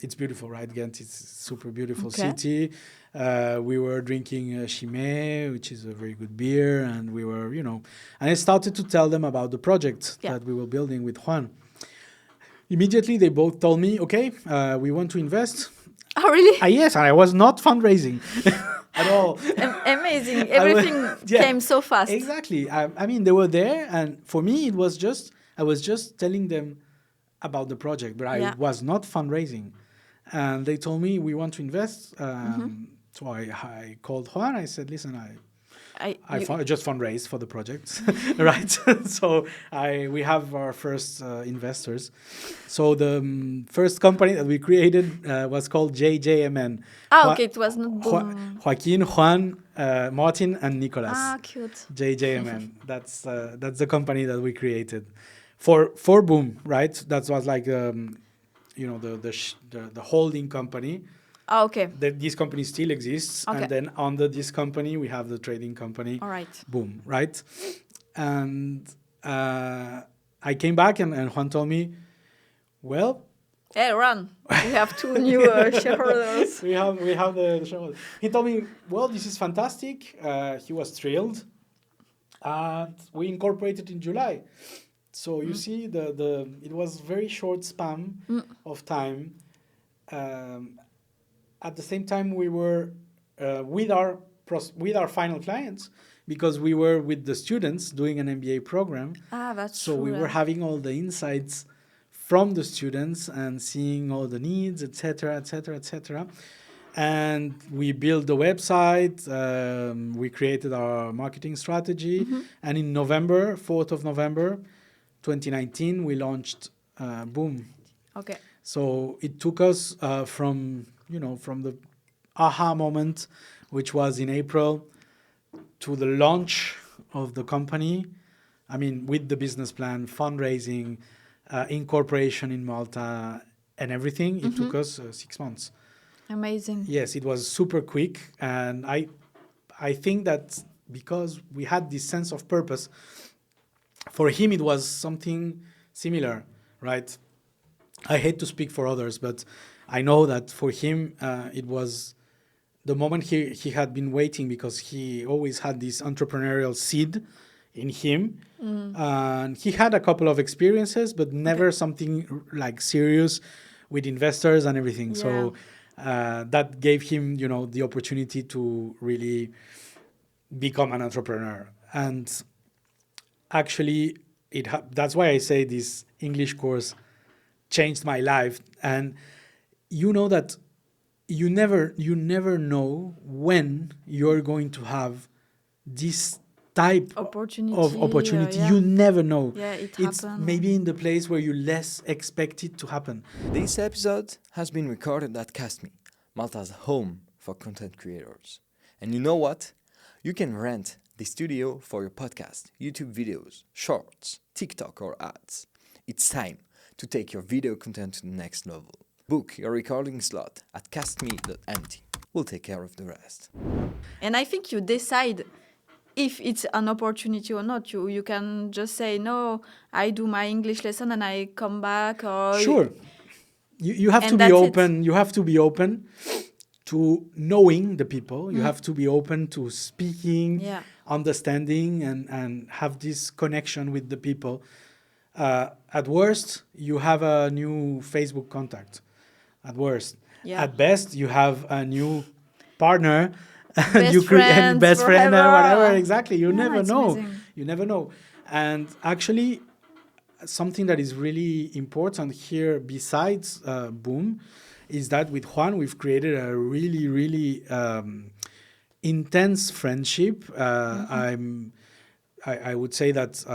It's beautiful, right? Ghent is a super beautiful city. We were drinking Chimay, which is a very good beer, and we were, you know, and I started to tell them about the project that we were building with Juan. Immediately, they both told me, okay, we want to invest. Oh, really? Yes, and I was not fundraising at all. Amazing. Everything came so fast. Exactly. I mean, they were there, and for me, it was just, I was just telling them about the project, but I was not fundraising. And they told me, we want to invest. So I called Juan. I said, listen, I just fundraised for the project, right? So we have our first investors. So the first company that we created was called JJMN. Okay, it was not Joaquín, Juan, Martin, and Nicolas. Cute. JJMN. That's the company that we created for Boom, right? That was like you know, the holding company. Oh, okay. This company still exists, and then under this company we have the trading company. All right. Boom, right? And I came back, and Juan told me, well, hey, Ron, we have two new shareholders. we have the shareholders. He told me, well, this is fantastic. He was thrilled. We incorporated in July. So you see, it was very short span of time. At the same time, we were with our final clients, because we were with the students doing an MBA program. That's so true. We were having all the insights from the students and seeing all the needs, etc., etc., etc. And we built the website. We created our marketing strategy, and in November, 4th of November, 2019, we launched Boom. Okay. So it took us from the aha moment, which was in April, to the launch of the company, I mean, with the business plan, fundraising, incorporation in Malta, and everything, it took us 6 months. Amazing. Yes, it was super quick, and I think that because we had this sense of purpose, for him it was something similar, right? I hate to speak for others, but I know that for him it was the moment he had been waiting, because he always had this entrepreneurial seed in him. And he had a couple of experiences, but never something like serious with investors and everything. Yeah. So that gave him, the opportunity to really become an entrepreneur. And actually, that's why I say this English course changed my life. And you know that you never know when you're going to have this type of opportunity. Yeah. You never know. Yeah, it's happens. Maybe in the place where you less expect it to happen. This episode has been recorded at Castme, Malta's home for content creators. And you know what? You can rent the studio for your podcast, YouTube videos, shorts, TikTok or ads. It's time to take your video content to the next level. Book your recording slot at castme.mt. We'll take care of the rest. And I think you decide if it's an opportunity or not. You can just say, no, I do my English lesson and I come back. Or Sure. You have to be open. You have to be open to knowing the people. You have to be open to speaking, understanding, and have this connection with the people. At worst, you have a new Facebook contact. At worst. Yeah. At best, you have a new partner. Best friend or whatever. Exactly. You never know. Amazing. You never know. And actually, something that is really important here, besides Boom, is that with Juan, we've created a really, really intense friendship. I would say that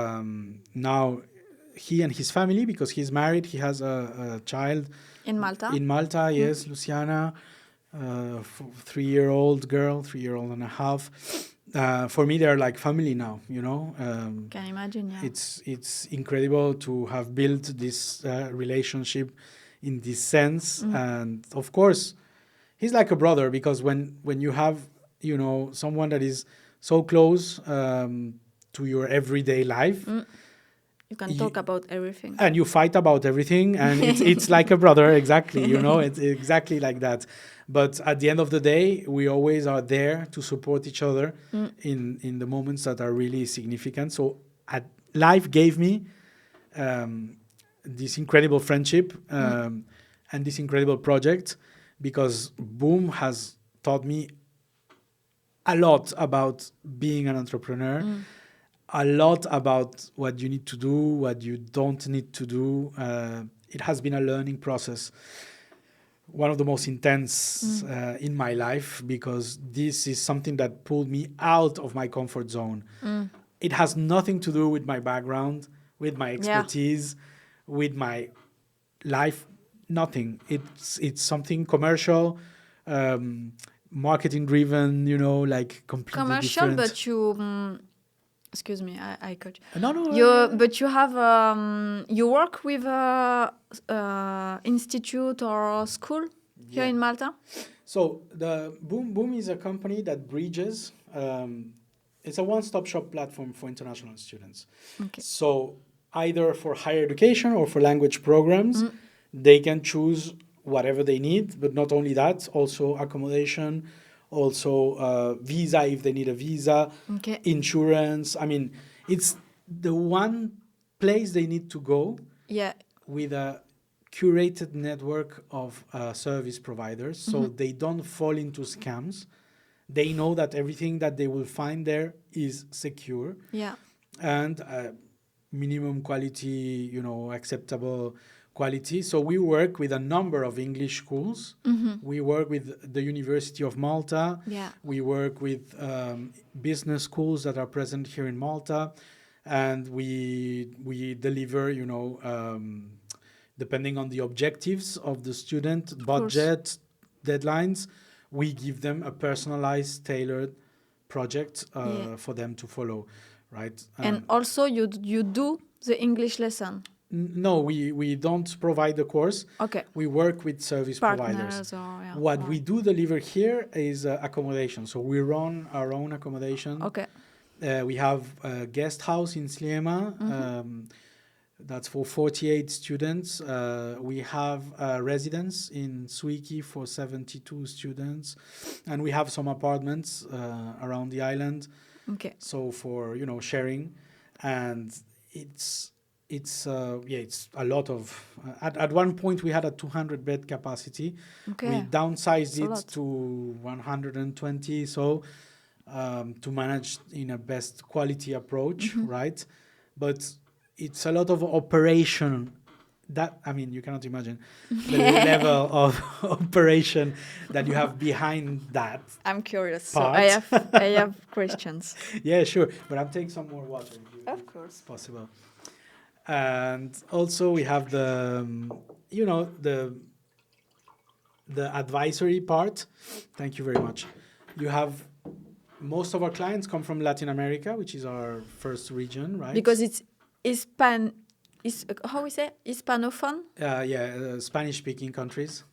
now he and his family, because he's married, he has a child. In Malta? In Malta, yes, Luciana. 3-year-old girl, 3-year-old and a half. For me, they're like family now, Can imagine, yeah. It's incredible to have built this relationship in this sense. And of course, he's like a brother, because when you have, someone that is so close to your everyday life, you can talk about everything. And you fight about everything, and it's like a brother, exactly, it's exactly like that. But at the end of the day, we always are there to support each other in the moments that are really significant. So life gave me this incredible friendship and this incredible project, because Boom has taught me a lot about being an entrepreneur, a lot about what you need to do, what you don't need to do. It has been a learning process. One of the most intense in my life, because this is something that pulled me out of my comfort zone. It has nothing to do with my background, with my expertise, with my life, nothing. It's something commercial, marketing driven, like completely commercial, different. But you... excuse me, I cut you. No. But you have you work with a institute or school here in Malta? So the Boom is a company that bridges. It's a one-stop shop platform for international students. Okay. So either for higher education or for language programs, they can choose whatever they need. But not only that, also accommodation, also visa if they need a visa, insurance. I mean, it's the one place they need to go with a curated network of service providers, so they don't fall into scams. They know that everything that they will find there is secure and minimum quality, acceptable quality. So we work with a number of English schools. We work with the University of Malta. We work with business schools that are present here in Malta. And we deliver, depending on the objectives of the student, budget, deadlines, we give them a personalized, tailored project for them to follow, right? And also you do the English lesson. No, we don't provide the course. Okay. We work with service providers. Partners or yeah. What or- we do deliver here is accommodation. So we run our own accommodation. Okay. We have a guest house in Sliema. That's for 48 students. We have a residence in Suiki for 72 students. And we have some apartments around the island. Okay. So for, sharing. And it's a lot of... at one point, we had a 200-bed capacity. Okay. We downsized That's a lot. it to 120, so to manage in a best quality approach, right? But it's a lot of operation. You cannot imagine the level of operation that you have behind that. I'm curious. Part. So I have questions. Yeah, sure. But I'm taking some more water. Of course. Possible. And also we have the advisory part. Thank you very much. You have most of our clients come from Latin America, which is our first region, right? Because it's how we say Hispanophone? Spanish-speaking countries.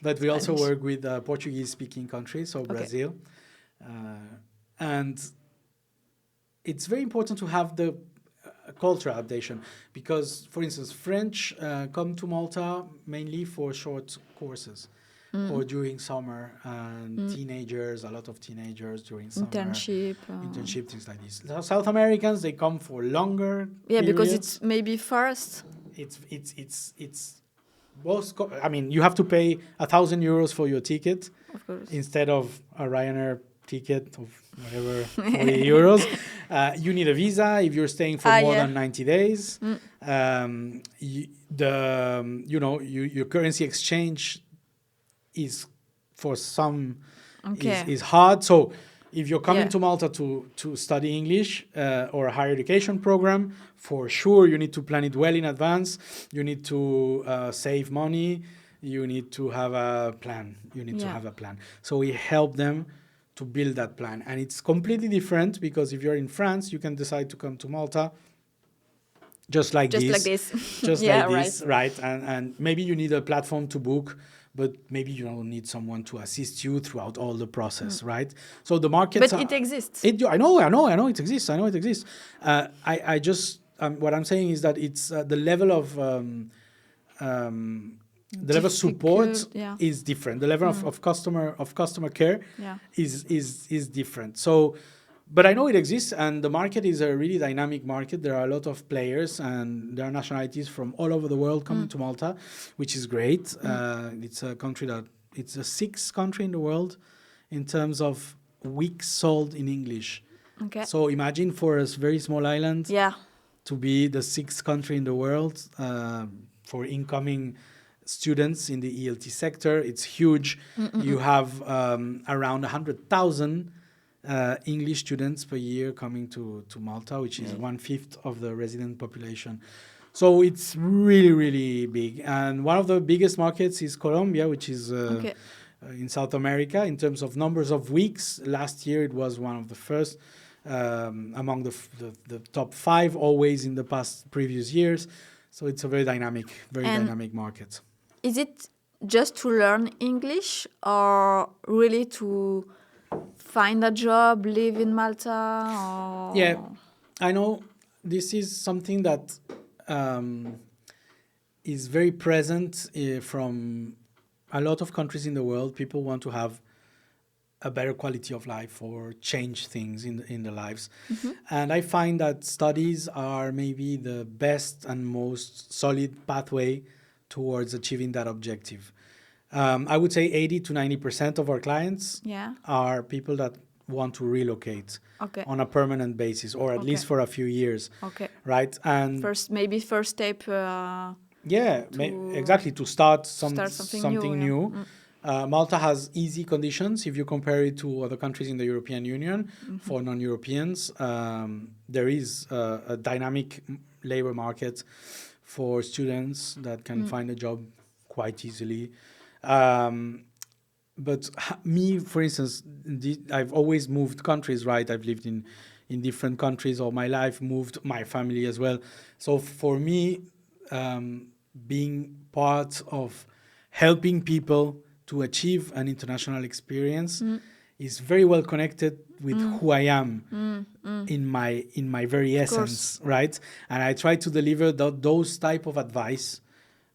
But we also work with Portuguese-speaking countries, so Brazil. And it's very important to have the cultural adaptation because, for instance, French come to Malta mainly for short courses or during summer, and a lot of teenagers during summer. Internship, things like this. South Americans, they come for longer periods. Because it's maybe first. It's both. You have to pay €1,000 for your ticket instead of a Ryanair ticket of whatever, €40. You need a visa if you're staying for more than 90 days. Your currency exchange is for some is hard. So if you're coming to Malta to study English or a higher education program, for sure you need to plan it well in advance. You need to save money. You need to have a plan. So we help them to build that plan. And it's completely different because if you're in France, you can decide to come to Malta just like this. Right? And maybe you need a platform to book, but maybe you don't need someone to assist you throughout all the process, right? So the market... But it exists. I know it exists. I just... what I'm saying is that it's the level of... the level of support is different. The level of customer care is different. So, but I know it exists, and the market is a really dynamic market. There are a lot of players, and there are nationalities from all over the world coming to Malta, which is great. It's a country it's the 6th country in the world in terms of weeks sold in English. Okay. So imagine for a very small island to be the 6th country in the world for incoming students in the ELT sector. It's huge. You have around 100,000 English students per year coming to Malta, which is 1/5 of the resident population. So it's really, really big. And one of the biggest markets is Colombia, which is in South America. In terms of numbers of weeks, last year it was one of the first among the top 5, always in the previous years. So it's a very dynamic market. Is it just to learn English or really to find a job, live in Malta? Or? Yeah, I know this is something that is very present from a lot of countries in the world. People want to have a better quality of life or change things in their lives. And I find that studies are maybe the best and most solid pathway towards achieving that objective. I would say 80 to 90% of our clients are people that want to relocate on a permanent basis, or at least for a few years. Right? And first step. Exactly, to start something new. Malta has easy conditions if you compare it to other countries in the European Union. For non-Europeans, there is a dynamic labor market for students that can find a job quite easily. But me, for instance, I've always moved countries, right? I've lived in in different countries all my life, moved my family as well. So for me, being part of helping people to achieve an international experience is very well connected with who I am in my very essence, right? And I try to deliver those type of advice.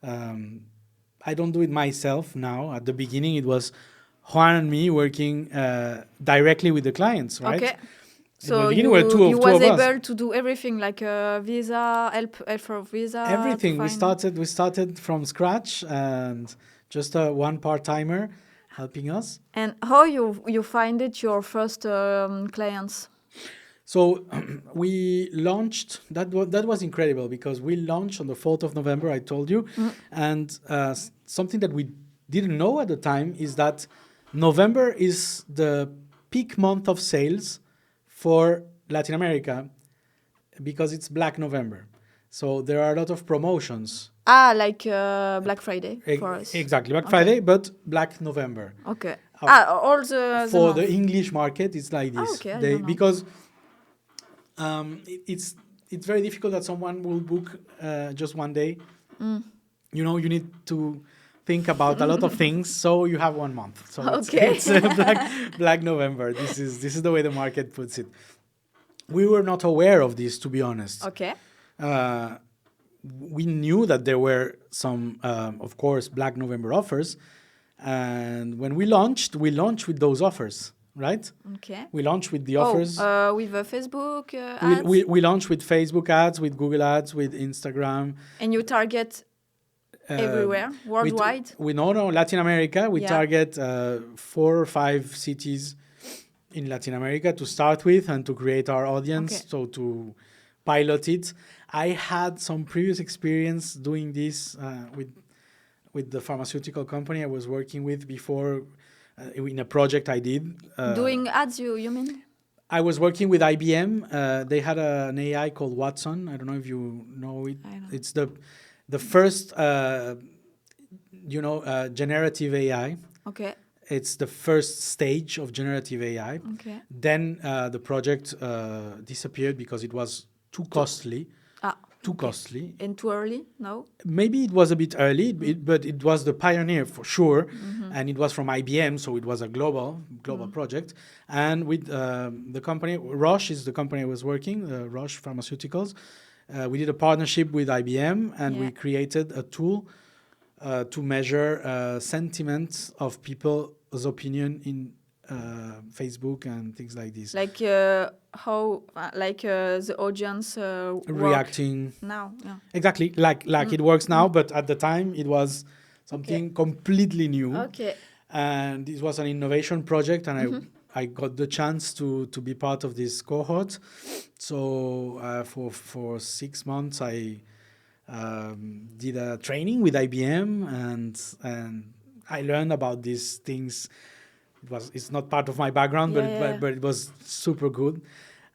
I don't do it myself now. At the beginning, it was Juan and me working directly with the clients, right? Okay. In So the beginning, we were two you of was us. able to do everything, like visa, help for visa. Everything. We find- started from scratch, and just one part-timer helping us. And how you find it your first clients? So we launched, that was incredible, because we launched on the 4th of November, I told you. And something that we didn't know at the time is that November is the peak month of sales for Latin America, because it's Black November. So there are a lot of promotions. Like Black Friday for us. Exactly, Black Friday, but Black November. Okay. All the For month. the English market, it's like this. Okay, I don't know. Because it's very difficult that someone will book just one day. You know, you need to think about a lot of things, so you have 1 month. So Okay. it's Black November. This is the way the market puts it. We were not aware of this, to be honest. Okay. We knew that there were some, of course, Black November offers. And when we launched with those offers, right? Okay. We launched with the offers. With Facebook ads? We launched with Facebook ads, with Google ads, with Instagram. And you target everywhere, worldwide? We know Latin America. We Yeah. target 4 or 5 cities in Latin America to start with and to create our audience, Okay. so to pilot it. I had some previous experience doing this with the pharmaceutical company I was working with before in a project I did. Doing ads, you mean? I was working with IBM. They had an AI called Watson. I don't know if you know it. I don't. It's the first, generative AI. Okay. It's the first stage of generative AI. Okay. Then the project disappeared because it was too costly. Too costly. And too early? No? Maybe it was a bit early, but it was the pioneer for sure. And it was from IBM, so it was a global project. And with the company, Roche is the company I was working, Roche Pharmaceuticals. We did a partnership with IBM, and we created a tool to measure sentiment of people's opinion in Facebook and things like this. Like how, the audience Reacting now? Yeah. exactly like it works now, but at the time it was something completely new. Okay. And it was an innovation project, and I got the chance to be part of this cohort. So for 6 months I did a training with IBM, and I learned about these things. It's not part of my background, but it was super good.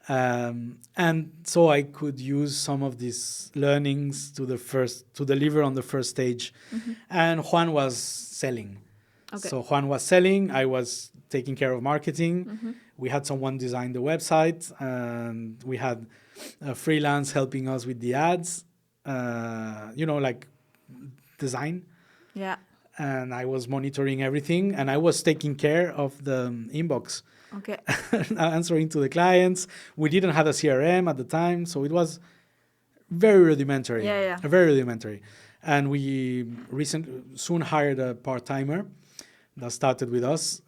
And so I could use some of these learnings to deliver on the first stage. And Juan was selling. Okay. So Juan was selling, I was taking care of marketing. We had someone design the website, and we had a freelance helping us with the ads, like design. Yeah. And I was monitoring everything, and I was taking care of the inbox. Okay. Answering to the clients. We didn't have a CRM at the time, so it was very rudimentary. Very rudimentary. And we soon hired a part-timer that started with us.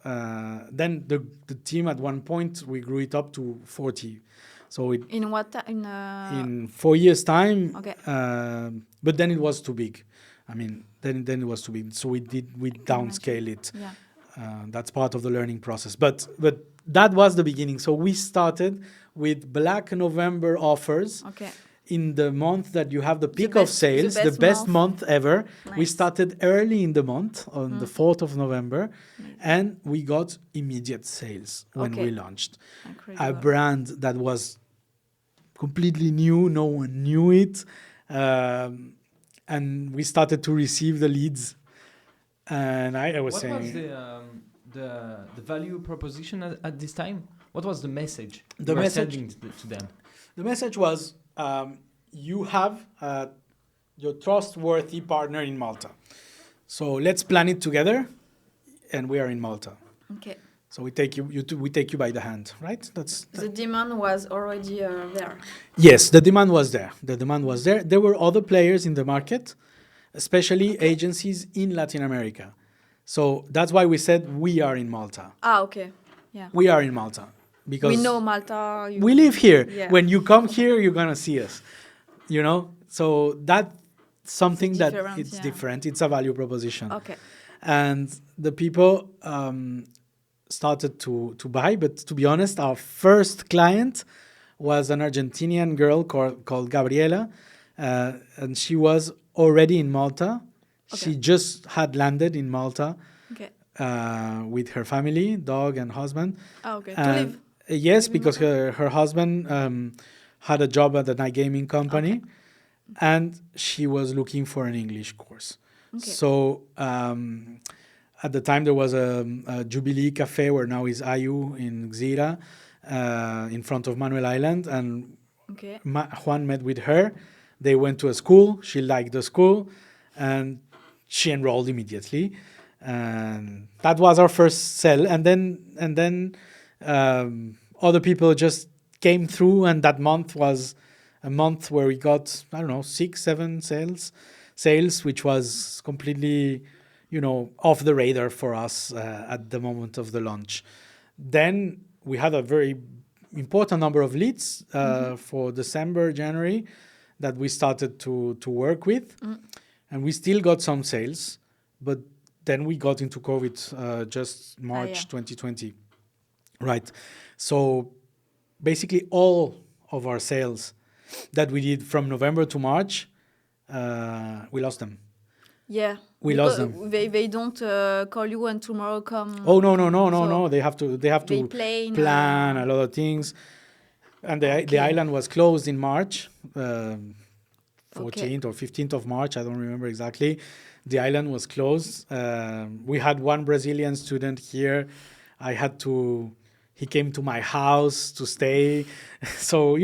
Then the team at one point, we grew it up to 40. So in what in 4 years' time. Okay. But then it was too big. I mean, then it was too big. So we downscale it. Yeah. That's part of the learning process. But that was the beginning. So we started with Black November offers. Okay. In the month that you have the peak of sales, the best month ever. Nice. We started early in the month, on the 4th of November, and we got immediate sales when we launched. Incredible. A brand that was completely new, no one knew it, and we started to receive the leads. And I was saying... What was the value proposition at this time? What was the message The you were message- sending to them? The message was, you have your trustworthy partner in Malta. So let's plan it together, and we are in Malta. Okay. So we take we take you by the hand, right? The demand was already there. Yes, the demand was there. The demand was there. There were other players in the market, especially agencies in Latin America. So that's why we said we are in Malta. Ah, okay. Yeah. We are in Malta because We know Malta. we live here. Yeah. When you come here, you're gonna see us. You know, so that's something that Different, it's yeah. different. It's a value proposition. Okay. And the people started to buy. But to be honest, our first client was an Argentinian girl called Gabriela, and she was already in Malta. Okay. She just had landed in Malta Okay. with her family, dog and husband. Ah, okay. To And, live. yes, live in because her husband had a job at an iGaming company, and she was looking for an English course. Okay. So at the time there was a Jubilee Cafe where now is IU in Gzira, in front of Manuel Island, and Okay. Juan met with her. They went to a school. She liked the school, and she enrolled immediately. And that was our first sell. And then other people just came through, and that month was a month where we got, I don't know, 6-7 sales, which was completely, off the radar for us at the moment of the launch. Then we had a very important number of leads for December, January, that we started to work with. And we still got some sales, but then we got into COVID just March 2020. Right. So basically all of our sales that we did from November to March, we lost them. Yeah. We lost Because them. They don't call you and tomorrow come. Oh, no. So They have to they plan a lot of things. And the island was closed in March, 14th or 15th of March. I don't remember exactly. The island was closed. We had one Brazilian student here. He came to my house to stay. So,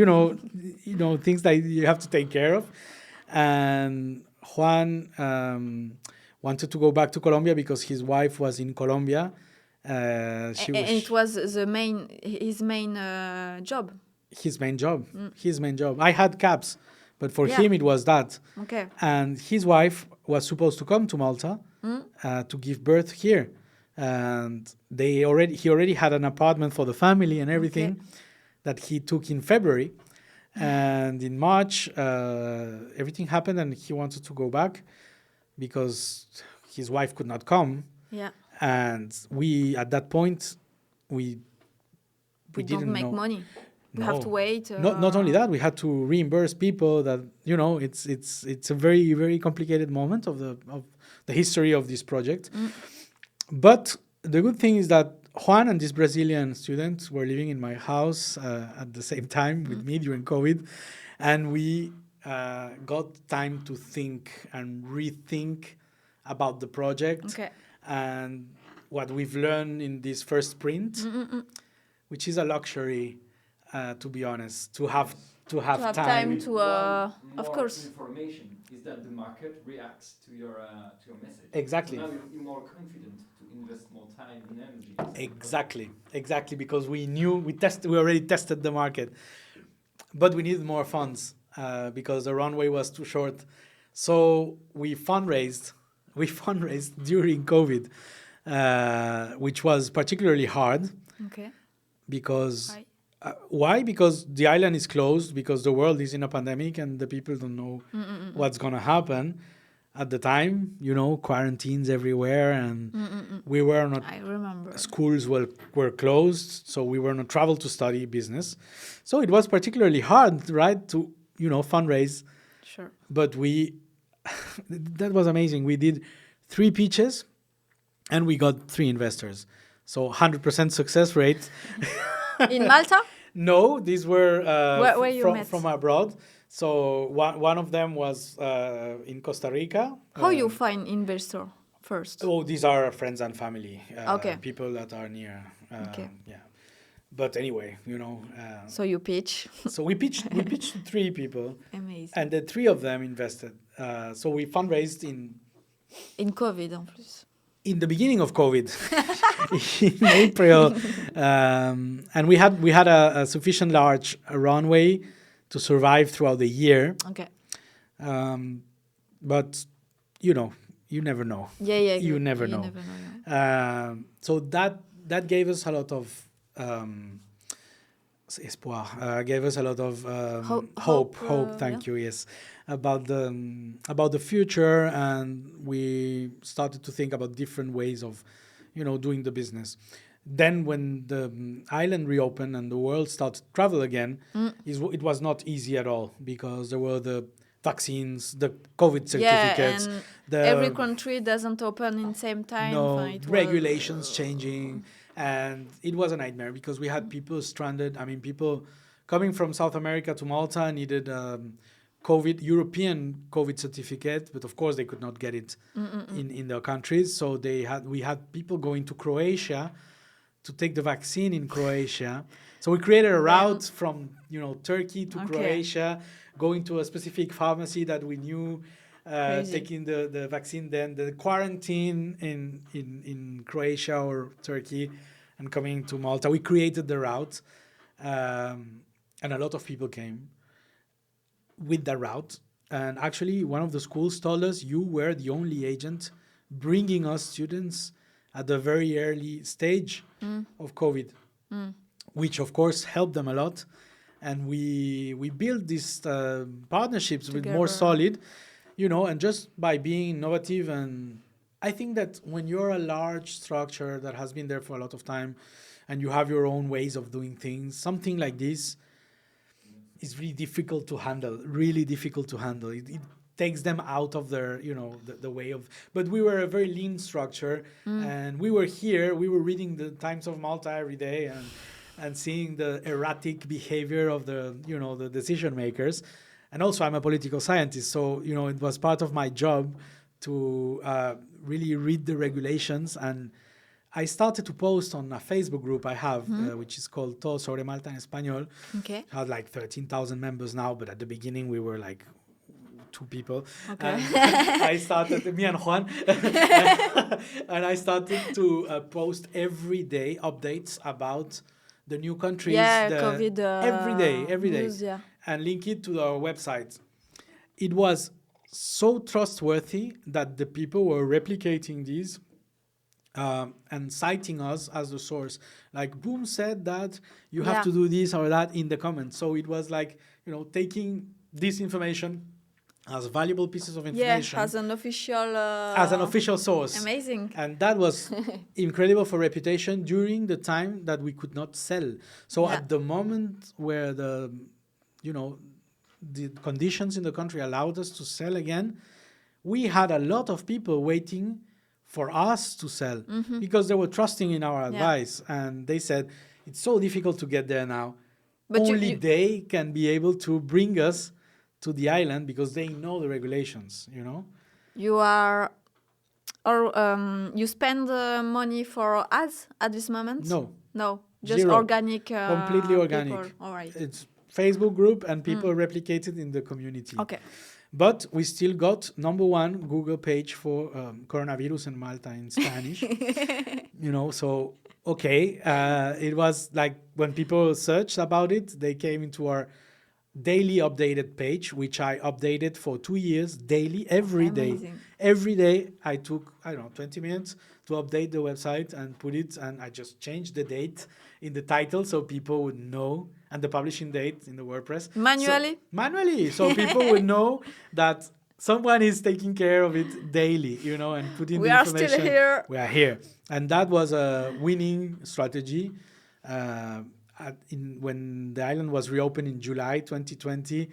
things that you have to take care of. And Juan wanted to go back to Colombia because his wife was in Colombia. and it was his main job. His main job. I had cabs, but for Yeah. him it was that. Okay. And his wife was supposed to come to Malta to give birth here. And he already had an apartment for the family and everything that he took in February. And in March, everything happened and he wanted to go back because his wife could not come. Yeah. And we, at that point, we We didn't don't make know. money. We have to wait. Not only that, we had to reimburse people. That it's a very, very complicated moment of the history of this project. But the good thing is that Juan and this Brazilian student were living in my house at the same time with me during COVID, and we got time to think and rethink about the project and what we've learned in this first sprint, which is a luxury. To be honest, to have time to of course. Information is that the market reacts to your message. Exactly. So now you're more confident to invest more time and energy. Exactly, because we knew we already tested the market, but we needed more funds because the runway was too short. So we fundraised during COVID, which was particularly hard. Okay. Because why? Because the island is closed, because the world is in a pandemic and the people don't know what's going to happen. At the time, quarantines everywhere, and we were not. I remember. Schools were closed, so we were not travel to study business. So it was particularly hard, right, to fundraise. Sure. But that was amazing. We did 3 pitches, and we got 3 investors. So 100% success rate. In Malta? No, these were where you met? from abroad. So one of them was in Costa Rica. How you find investor first? Oh, these are friends and family. Okay. People that are near. Okay. Yeah. But anyway, So you pitch. so we pitched to 3 people, Amazing. and the 3 of them invested. So we fundraised In COVID en plus. in the beginning of COVID, in April, and we had a sufficient large runway to survive throughout the year. Okay. But you never know. Yeah. You never know. Yeah. So that gave us a lot of espoir. Gave us a lot of hope. Thank you. Yes, about the future, and we started to think about different ways of, doing the business. Then, when the island reopened and the world started to travel again, it was not easy at all, because there were the vaccines, the COVID certificates. Yeah, and every country doesn't open in same time. No, regulations changing, and it was a nightmare, because we had people stranded. I mean, people coming from South America to Malta needed European COVID certificate, but of course they could not get it in their countries. So we had people going to Croatia to take the vaccine in Croatia. So we created a route from Turkey to Croatia, going to a specific pharmacy that we knew, taking the vaccine, then the quarantine in Croatia or Turkey, and coming to Malta. We created the route, and a lot of people came with the route. And actually, one of the schools told us, you were the only agent bringing us students at the very early stage of COVID, which of course helped them a lot. And we built these partnerships with more solid, and just by being innovative. And I think that when you're a large structure that has been there for a lot of time, and you have your own ways of doing things, something like this is really difficult to handle. It takes them out of their, the way of. But we were a very lean structure, and we were here. We were reading the Times of Malta every day, and seeing the erratic behavior of the decision makers. And also, I'm a political scientist, so it was part of my job to really read the regulations. And I started to post on a Facebook group I have, which is called Todo sobre Malta en Español. Okay. It had like 13,000 members now, but at the beginning we were like 2 people. Okay. And I started, me and Juan, and I started to post every day updates about the new countries. COVID. Every day. News, yeah. And link it to our website. It was so trustworthy that the people were replicating these and citing us as the source. Like, Boom said that you have to do this or that in the comments. So it was like, taking this information as valuable pieces of information. Yeah, as an official source. Amazing. And that was incredible for reputation during the time that we could not sell. So at the moment where the conditions in the country allowed us to sell again, we had a lot of people waiting for us to sell, because they were trusting in our advice. And they said, it's so difficult to get there now. But only they can be able to bring us to the island, because they know the regulations, You are, or you spend money for ads at this moment? No, just 0. organic. Completely organic. People. All right. It's Facebook group, and people replicated in the community. Okay. But we still got #1 Google page for coronavirus in Malta in Spanish. So okay, it was like when people searched about it, they came into our daily updated page, which I updated for 2 years daily, every day. Every day I took 20 minutes to update the website and put it, and I just changed the date in the title so people would know, and the publishing date in the WordPress. Manually. So people would know that someone is taking care of it daily, and putting the information. We are still here. We are here. And that was a winning strategy. When the island was reopened in July 2020,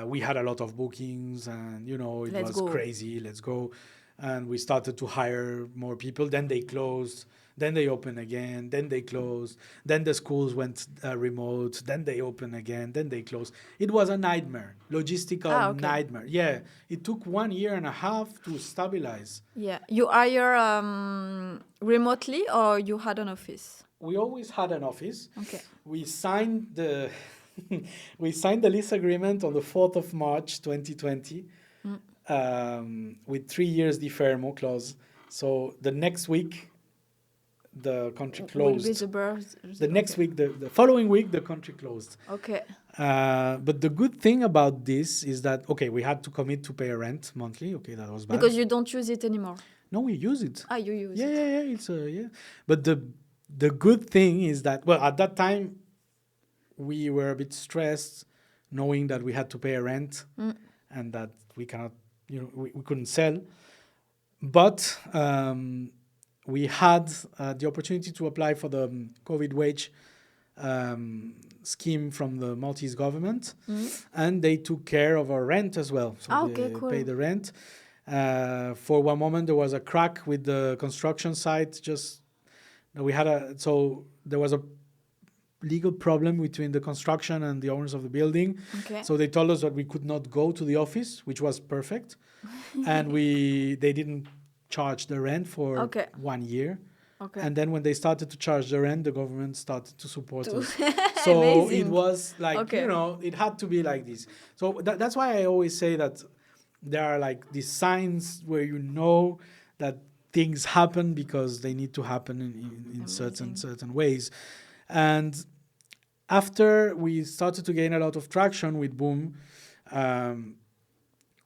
we had a lot of bookings, and it was crazy. Let's go. And we started to hire more people. Then they closed. Then they opened again. Then they closed. Then the schools went remote. Then they opened again. Then they closed. It was a nightmare, logistical nightmare. Yeah, it took 1.5 years to stabilize. Yeah, you hire remotely, or you had an office? we always had an office. Okay. We signed the we signed the lease agreement on the 4th of March 2020 with 3 years deferment clause. So the next week, the country Will be closed. the birth. The next week, the following week, the country closed. Okay. But the good thing about this is that, okay, we had to commit to pay a rent monthly. Okay, that was bad. Because you don't use it anymore. No, we use it. Ah, you use Yeah, it. yeah, yeah. It's yeah. But the good thing is that, well, at that time, we were a bit stressed, knowing that we had to pay a rent and that we cannot, we couldn't sell. But we had the opportunity to apply for the COVID wage scheme from the Maltese government, and they took care of our rent as well. So Okay, they cool. paid the rent. For one moment, there was a crack with the construction site. There was a legal problem between the construction and the owners of the building. Okay. So they told us that we could not go to the office, which was perfect, and they didn't charge the rent for Okay. 1 year. Okay. And then when they started to charge the rent, the government started to support To- us. So Amazing. it was like, Okay. it had to be like this. So that's why I always say that there are like these signs where you know that things happen because they need to happen in certain ways. And after we started to gain a lot of traction with Boom,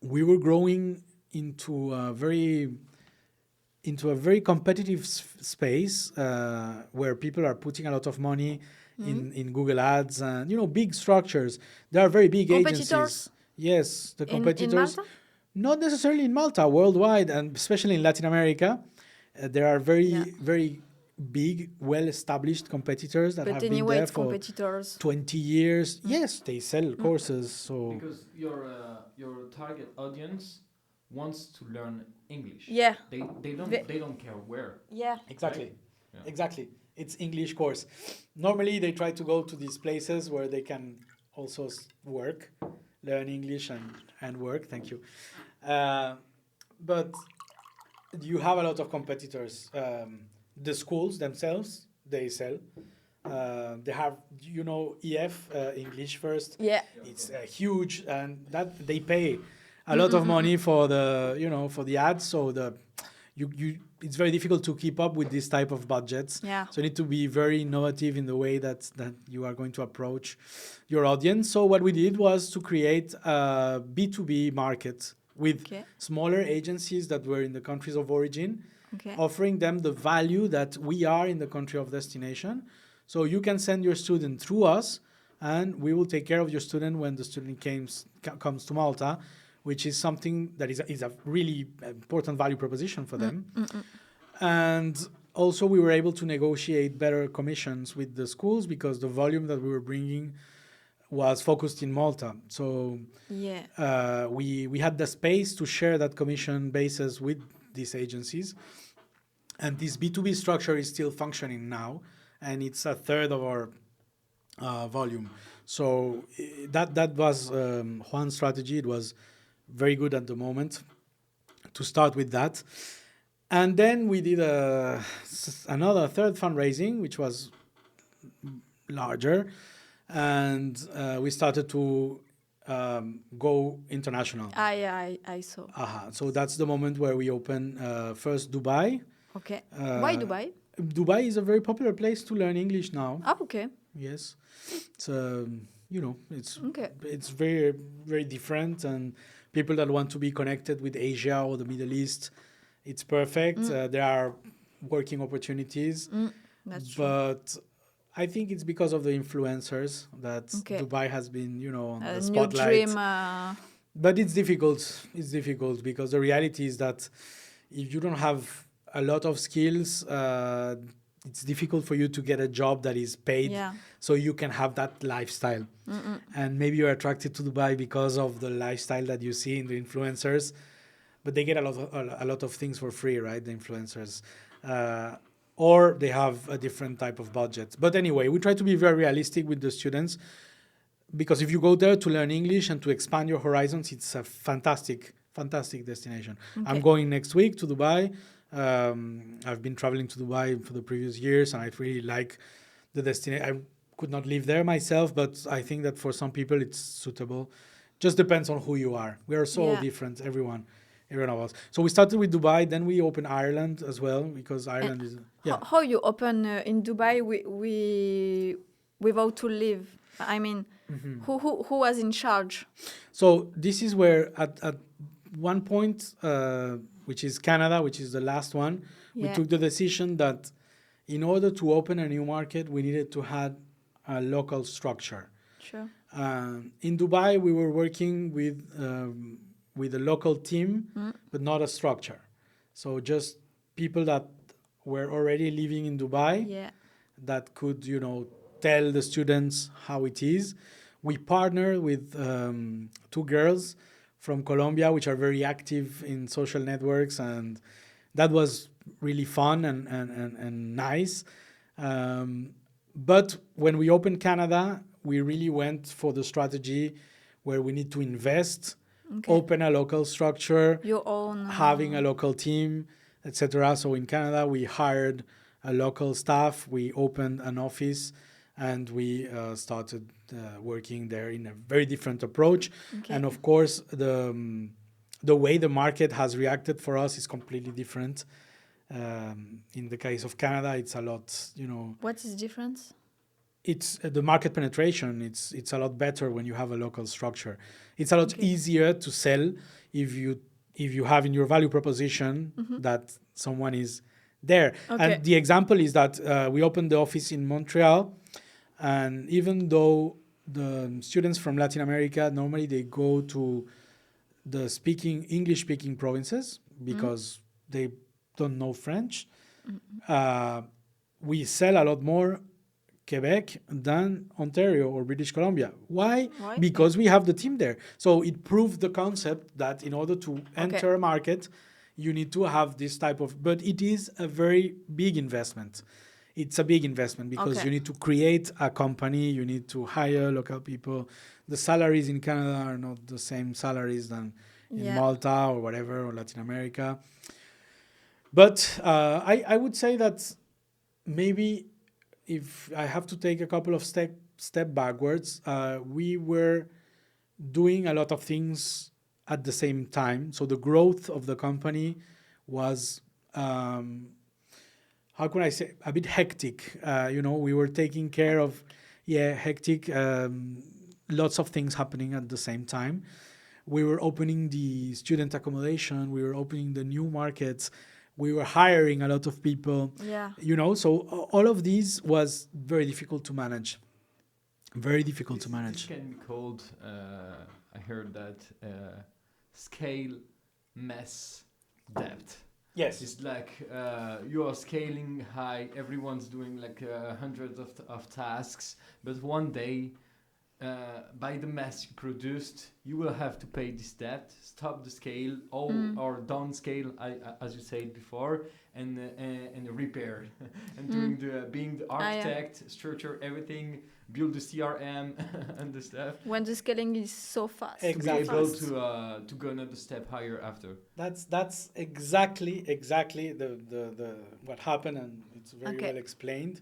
we were growing into a very competitive space where people are putting a lot of money in Google Ads and big structures. There are very big Competitors? agencies. Yes, the In competitors. Malta? Not necessarily in Malta, worldwide, and especially in Latin America, there are very big, well-established competitors that have But been anyway, there it's for competitors. 20 years. Yes, they sell courses. So Because your target audience wants to learn English. Yeah. They don't care where. Yeah. exactly, Yeah. exactly. It's English course. Normally, they try to go to these places where they can also work, learn English and work. Thank you. But you have a lot of competitors. The schools themselves, they sell. They have, EF, English first. Yeah. It's huge, and that they pay a lot of money for the, for the ads. So it's very difficult to keep up with this type of budgets. Yeah. So you need to be very innovative in the way that you are going to approach your audience. So what we did was to create a B2B market with Okay. smaller agencies that were in the countries of origin, Okay. offering them the value that we are in the country of destination. So you can send your student through us, and we will take care of your student when the student comes to Malta, which is something that is a really important value proposition for them. And also we were able to negotiate better commissions with the schools because the volume that we were bringing was focused in Malta. So Yeah. we had the space to share that commission basis with these agencies. And this B2B structure is still functioning now, and it's a third of our volume. So that was Juan's strategy. It was very good at the moment to start with that. And then we did another third fundraising, which was larger, and we started to go international. I saw. So that's the moment where we open first Dubai. Okay. Why Dubai? Dubai is a very popular place to learn English now. Ah, okay. Yes, it's Okay. it's very very different, and people that want to be connected with Asia or the Middle East, it's perfect. There are working opportunities, That's true. but I think it's because of the influencers that Okay. Dubai has been, on A the new spotlight. dream. But it's difficult. It's difficult because the reality is that if you don't have a lot of skills, it's difficult for you to get a job that is paid Yeah. so you can have that lifestyle. And maybe you're attracted to Dubai because of the lifestyle that you see in the influencers, but they get a lot of things for free, right? The influencers. Or they have a different type of budget. But anyway, we try to be very realistic with the students, because if you go there to learn English and to expand your horizons, it's a fantastic destination. Okay. I'm going next week to Dubai. I've been traveling to Dubai for the previous years, and I really like the destination. I could not live there myself, but I think that for some people it's suitable. Just depends on who you are. We are so Yeah. different, everyone of us. So we started with Dubai, then we opened Ireland as well, because Ireland is How you open in Dubai without to live? I mean, who was in charge? So this is where at one point, which is Canada, which is the last one, we Yeah. took the decision that in order to open a new market, we needed to have a local structure. Sure. In Dubai, we were working with a local team, but not a structure. So just people that were already living in Dubai Yeah. that could, tell the students how it is. We partner with two girls from Colombia, which are very active in social networks, and that was really fun and nice. But when we opened Canada, we really went for the strategy where we need to invest, Okay. open a local structure, Your own. having a local team, etc. So in Canada, we hired a local staff, we opened an office, and we started working there in a very different approach. Okay. And of course, the way the market has reacted for us is completely different. In the case of Canada, it's a lot, What is difference? it's the market penetration. It's a lot better when you have a local structure. It's a lot Okay. easier to sell if you have in your value proposition that someone is there. Okay. And the example is that we opened the office in Montreal, and even though the students from Latin America normally they go to the English speaking provinces because they don't know French, we sell a lot more Quebec than Ontario or British Columbia. Why? Why? Because we have the team there. So it proved the concept that in order to enter a market, you need to have this type of, but it is a very big investment. It's a big investment because Okay. you need to create a company, you need to hire local people. The salaries in Canada are not the same salaries than in Yeah. Malta or whatever, or Latin America. But I would say that maybe if I have to take a couple of step backwards, we were doing a lot of things at the same time. So the growth of the company was, how can I say, a bit hectic. We were taking care of, hectic, lots of things happening at the same time. We were opening the student accommodation. We were opening the new markets. We were hiring a lot of people. Yeah. So all of these was very difficult to manage. Very difficult to manage. This can be called, I heard that, scale mess debt. Yes. It's like you are scaling high, everyone's doing like hundreds of tasks, but one day, by the mess you produced, you will have to pay this debt, stop the scale, or downscale, as you said before, and repair, and being the architect, structure everything, build the CRM and the stuff. When the scaling is so fast. Exactly. To be able to go another step higher after. That's exactly the what happened, and it's very Okay. well explained.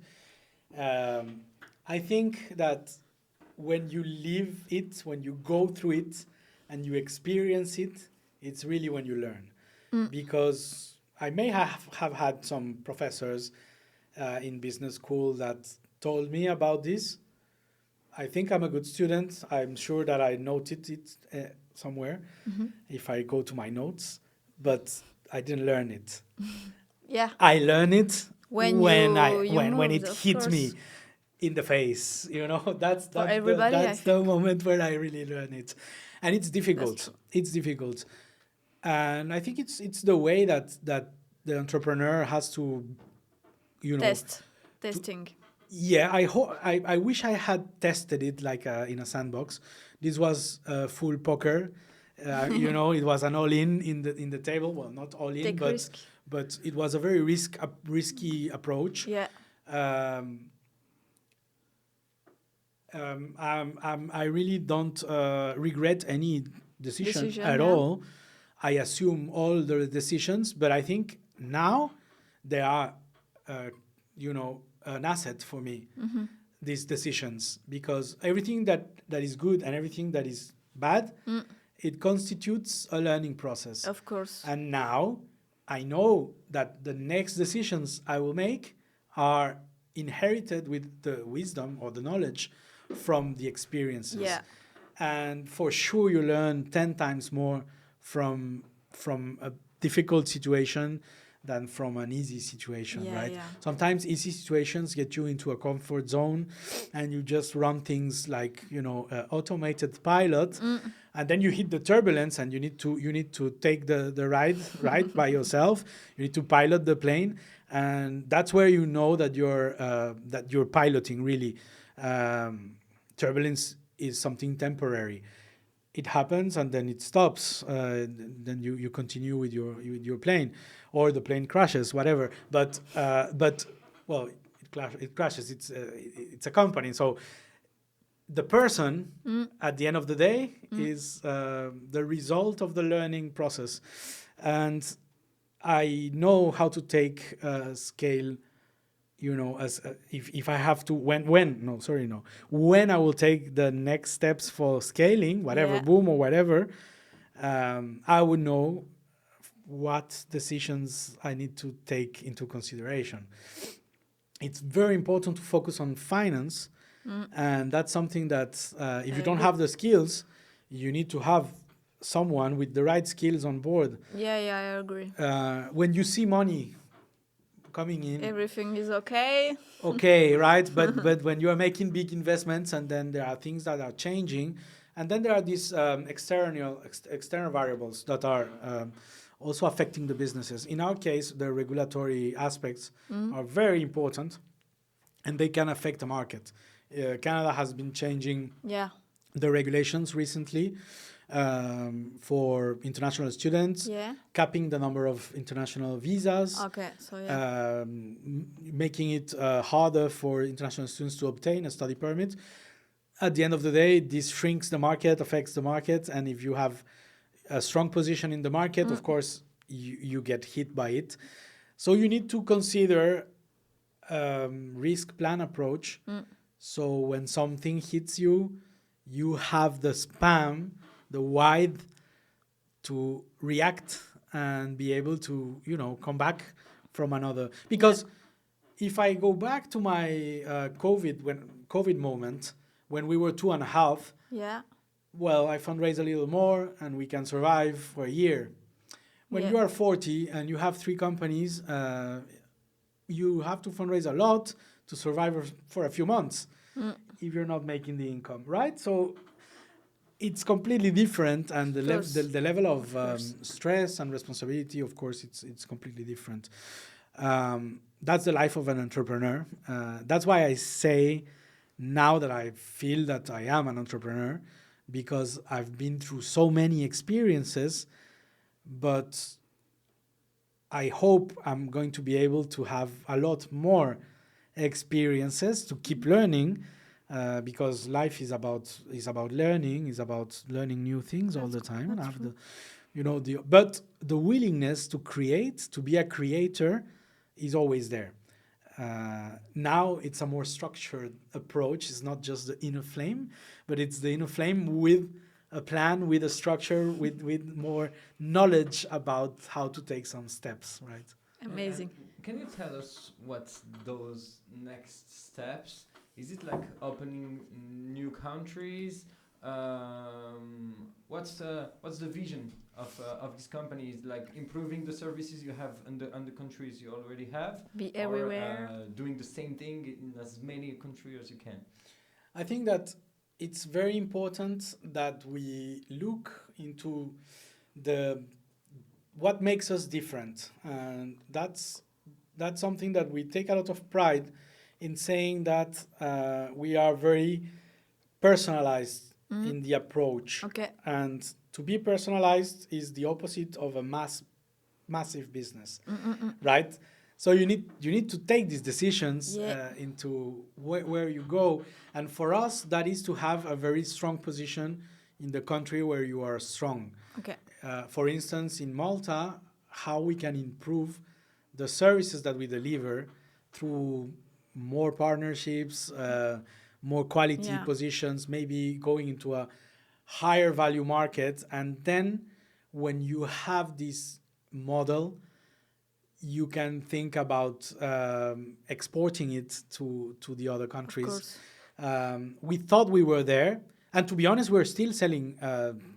I think that when you live it, when you go through it, and you experience it, it's really when you learn. Because I may have had some professors in business school that told me about this. I think I'm a good student. I'm sure that I noted it somewhere if I go to my notes, but I didn't learn it. Yeah. I learned it When when moved, it of hit me course. in the face. That's everybody, I that's the moment where I really learn it, and it's difficult. true. It's difficult, and I think it's the way that the entrepreneur has to, Testing. Yeah, I wish I had tested it like in a sandbox. This was full poker. It was an all-in in the table. Well, not all-in, Take but risk. but it was a very risky approach. Yeah. I really don't regret any decision Decision, at yeah. all. I assume all the decisions, but I think now they are, an asset for me, these decisions, because everything that is good and everything that is bad, it constitutes a learning process. Of course. And now I know that the next decisions I will make are inherited with the wisdom or the knowledge from the experiences. Yeah. And for sure, you learn 10 times more from a difficult situation than from an easy situation, Yeah, right? yeah. Sometimes easy situations get you into a comfort zone, and you just run things like automated pilot, and then you hit the turbulence, and you need to take the ride by yourself. You need to pilot the plane, and that's where you know that you're piloting really. Turbulence is something temporary. It happens and then it stops. Then you continue with your plane, or the plane crashes, whatever. But well, it crashes. It's a company. So the person at the end of the day is the result of the learning process, and I know how to take scale. As if I have to when I will take the next steps for scaling, whatever, boom or whatever, I would know what decisions I need to take into consideration. It's very important to focus on finance, and that's something that if you don't have the skills, you need to have someone with the right skills on board. Yeah, I agree. When you see money coming in, Everything is okay. Okay, right? But when you are making big investments, and then there are things that are changing, and then there are these external variables that are also affecting the businesses. In our case, the regulatory aspects are very important, and they can affect the market. Canada has been changing the regulations recently for international students, capping the number of international visas, Okay, so making it harder for international students to obtain a study permit. At the end of the day, this shrinks the market, affects the market, and if you have a strong position in the market, of course, you get hit by it. So you need to consider risk plan approach. So when something hits you, you have the span, the wide to react and be able to, come back from another. Because if I go back to my COVID moment, when we were 2.5, well, I fundraise a little more and we can survive for a year. When you are 40 and you have 3 companies, you have to fundraise a lot to survive for a few months if you're not making the income, right? So it's completely different, and the level of stress and responsibility, of course, it's completely different. That's the life of an entrepreneur. That's why I say now that I feel that I am an entrepreneur, because I've been through so many experiences, but I hope I'm going to be able to have a lot more experiences to keep learning. Because life is about learning, is about learning new things all the time. And have but the willingness to create, to be a creator, is always there. Now it's a more structured approach. It's not just the inner flame, but it's the inner flame with a plan, with a structure, with more knowledge about how to take some steps. Right. Amazing. Can you tell us what's those next steps? Is it like opening new countries? What's the vision of this company? Is like improving the services you have on the countries you already have? Be everywhere. Or doing the same thing in as many countries as you can? I think that it's very important that we look into what makes us different, and that's something that we take a lot of pride in saying, that we are very personalized in the approach. Okay. And to be personalized is the opposite of a massive business, right? So you need to take these decisions into where you go. And for us, that is to have a very strong position in the country where you are strong. Okay. For instance, in Malta, how we can improve the services that we deliver through more partnerships, more quality positions, maybe going into a higher value market. And then when you have this model, you can think about exporting it to the other countries. We thought we were there. And to be honest, we're still selling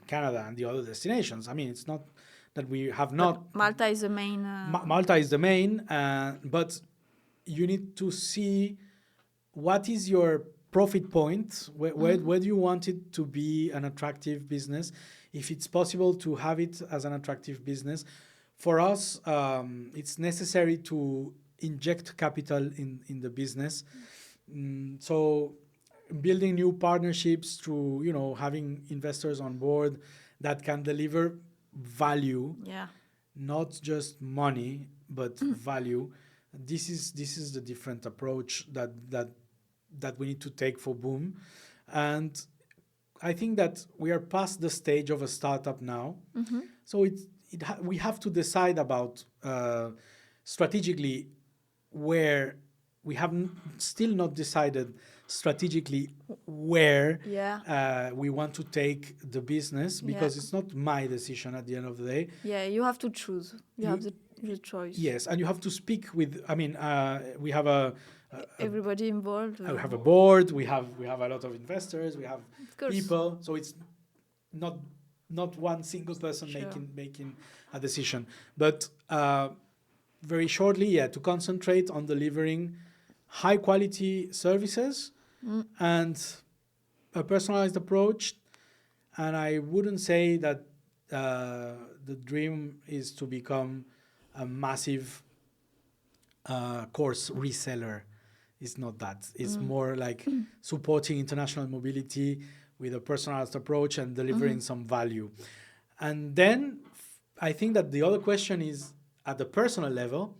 Canada and the other destinations. I mean, it's not that we have not... But Malta is the main... Malta is the main, but you need to see what is your profit point, where do you want it to be an attractive business, if it's possible to have it as an attractive business. For us, it's necessary to inject capital in the business. So building new partnerships through, having investors on board that can deliver value, not just money, but value. This is the different approach that we need to take for Boom. And I think that we are past the stage of a startup now. So we have to decide about strategically where we have still not decided strategically where we want to take the business, because it's not my decision at the end of the day. Yeah, you have to choose. You have the choice. Yes, and you have to speak with, we have everybody involved. We have a board, we have a lot of investors, we have people, so it's not one single person making a decision. But very shortly, to concentrate on delivering high quality services and a personalized approach. And I wouldn't say that the dream is to become a massive course reseller. It's not that. It's more like supporting international mobility with a personalized approach and delivering some value. And then I think that the other question is, at the personal level,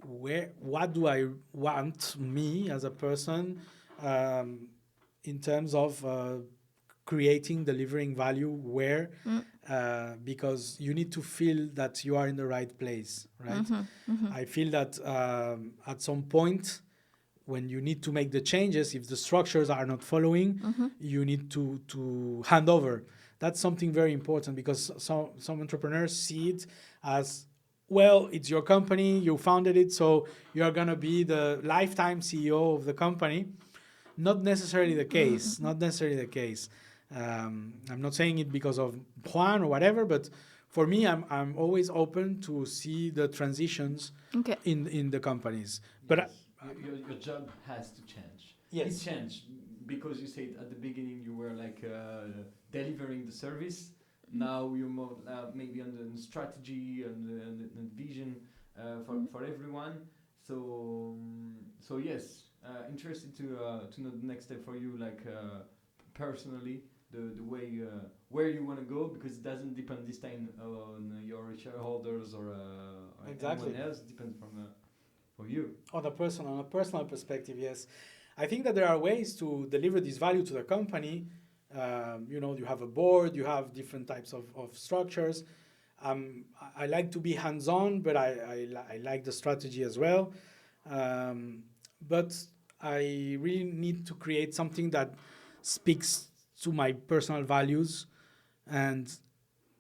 what do I want, me as a person, in terms of creating, delivering value, where, because you need to feel that you are in the right place, right? I feel that at some point, when you need to make the changes, if the structures are not following, you need to hand over. That's something very important, because some entrepreneurs see it as, well, it's your company, you founded it, so you're going to be the lifetime CEO of the company. Not necessarily the case, not necessarily the case. I'm not saying it because of Juan or whatever, but for me, I'm always open to see the transitions in the companies. But your job has to change. Yes. It changed because you said at the beginning you were like delivering the service. Now you're more maybe on the strategy and the vision for everyone. So yes, interested to know the next step for you, like personally, the way where you want to go, because it doesn't depend this time on your shareholders or anyone else. It depends from you. On a personal perspective, yes. I think that there are ways to deliver this value to the company. You have a board, you have different types of structures. I like to be hands-on, but I like the strategy as well. But I really need to create something that speaks to my personal values. And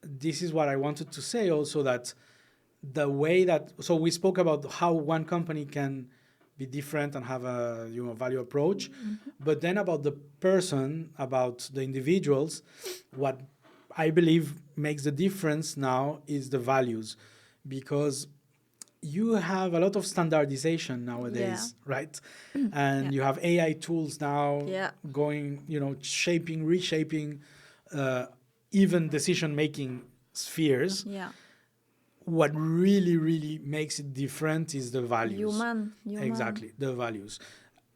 this is what I wanted to say also, that the way that, so we spoke about how one company can be different and have a value approach, but then about the person, about the individuals, what I believe makes the difference now is the values, because you have a lot of standardization nowadays, right? And you have AI tools now going, reshaping even decision-making spheres. What really, really makes it different is the values. Human. Exactly, the values.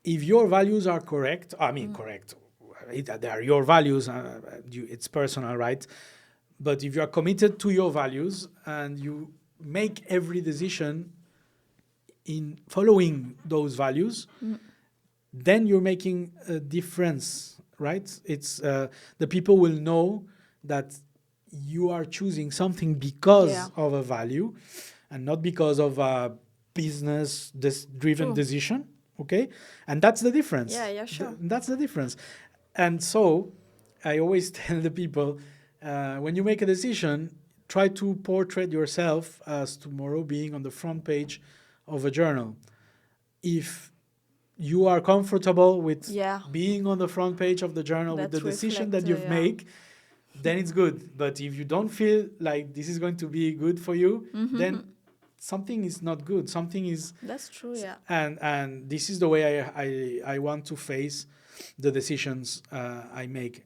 If your values are correct, correct, they are your values, it's personal, right? But if you are committed to your values and you make every decision in following those values, then you're making a difference, right? It's the people will know that you are choosing something because of a value, and not because of a business driven True. decision. Okay, and that's the difference. Yeah, sure. That's the difference. And so I always tell the people, when you make a decision, try to portray yourself as tomorrow being on the front page of a journal. If you are comfortable with Yeah. being on the front page of the journal with the That decision that reflect, you've yeah. made, then it's good. But if you don't feel like this is going to be good for you, then something is not good. Something is, That's true, yeah. and this is the way I want to face the decisions I make.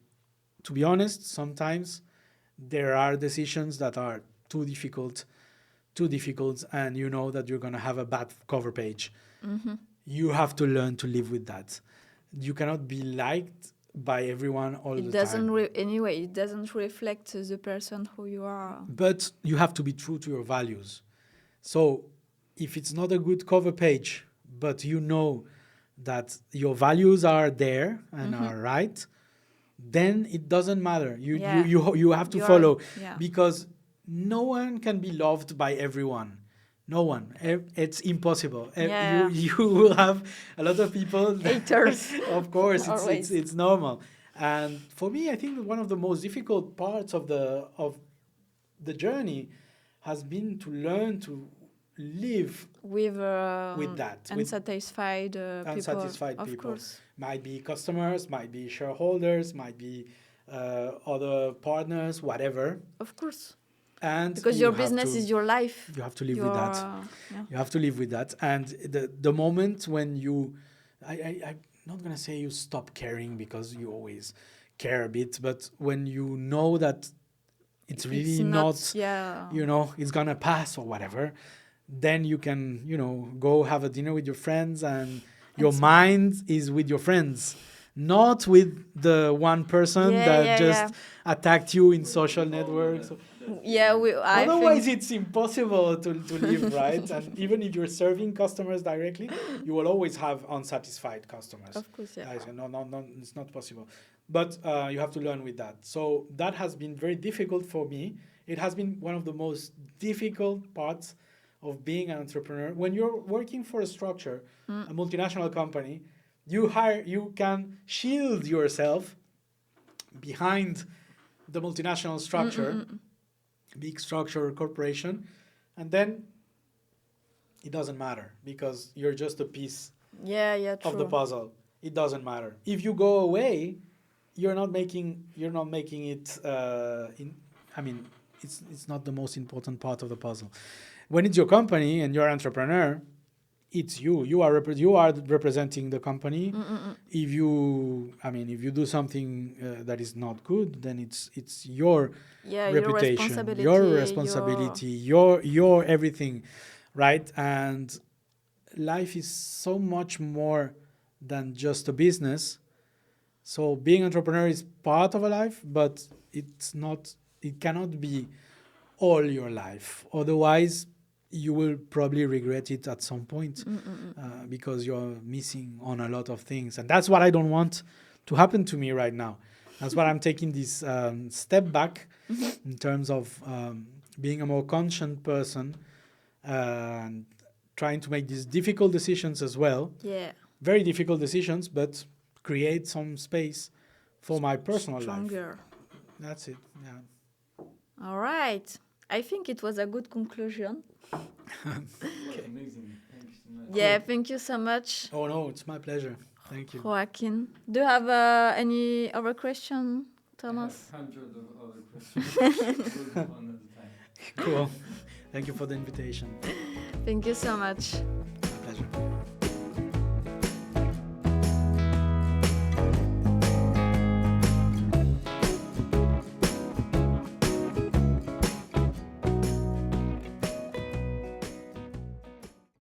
To be honest, sometimes there are decisions that are too difficult, and you know that you're going to have a bad cover page. You have to learn to live with that. You cannot be liked by everyone all It the doesn't time. anyway, it doesn't reflect the person who you are. But you have to be true to your values. So if it's not a good cover page, but you know that your values are there and are right, then it doesn't matter. Yeah. You have to You are- follow, yeah. because no one can be loved by everyone. No one. It's impossible. Yeah. You will have a lot of people. Haters. Of course, Always. it's normal. And for me, I think one of the most difficult parts of the journey has been to learn to live With that, with unsatisfied people. unsatisfied Of people. course. Might be customers, might be shareholders, might be other partners, whatever. Of course. And Because you your have business to- is your life. You have to live with that. Yeah. You have to live with that. And the moment when I'm not going to say you stop caring, because you always care a bit, but when you know that it's really not, yeah. it's going to pass or whatever, then you can, go have a dinner with your friends, and your mind is with your friends, not with the one person that just attacked you in social networks. Yeah, I Otherwise, think it's impossible to live, right? And even if you're serving customers directly, you will always have unsatisfied customers. of course, yeah. I say, no, it's not possible. But you have to learn with that. So that has been very difficult for me. It has been one of the most difficult parts of being an entrepreneur. When you're working for a structure, a multinational company, you can shield yourself behind the multinational structure, big structure or corporation, and then it doesn't matter, because you're just a piece Yeah, true. of the puzzle. It doesn't matter. If you go away, you're not making it it's not the most important part of the puzzle. When it's your company and you're an entrepreneur, it's you are representing the company. If you do something that is not good, then it's your reputation, your responsibility, your everything, right? And life is so much more than just a business. So being an entrepreneur is part of a life, but it cannot be all your life. Otherwise, you will probably regret it at some point, because you're missing on a lot of things. And that's what I don't want to happen to me right now. That's why I'm taking this step back in terms of being a more conscious person, and trying to make these difficult decisions as well. Yeah. Very difficult decisions, but create some space for my personal Stronger. life. That's it. Yeah. All right. I think it was a good conclusion. Amazing. Thank you so much. Yeah, thank you so much, Oh no, it's my pleasure. Thank you. Joaquin. Do you have any other question, Thomas? I have hundreds of other questions. We'll go on at a time. Cool. Thank you for the invitation. Thank you so much. My pleasure.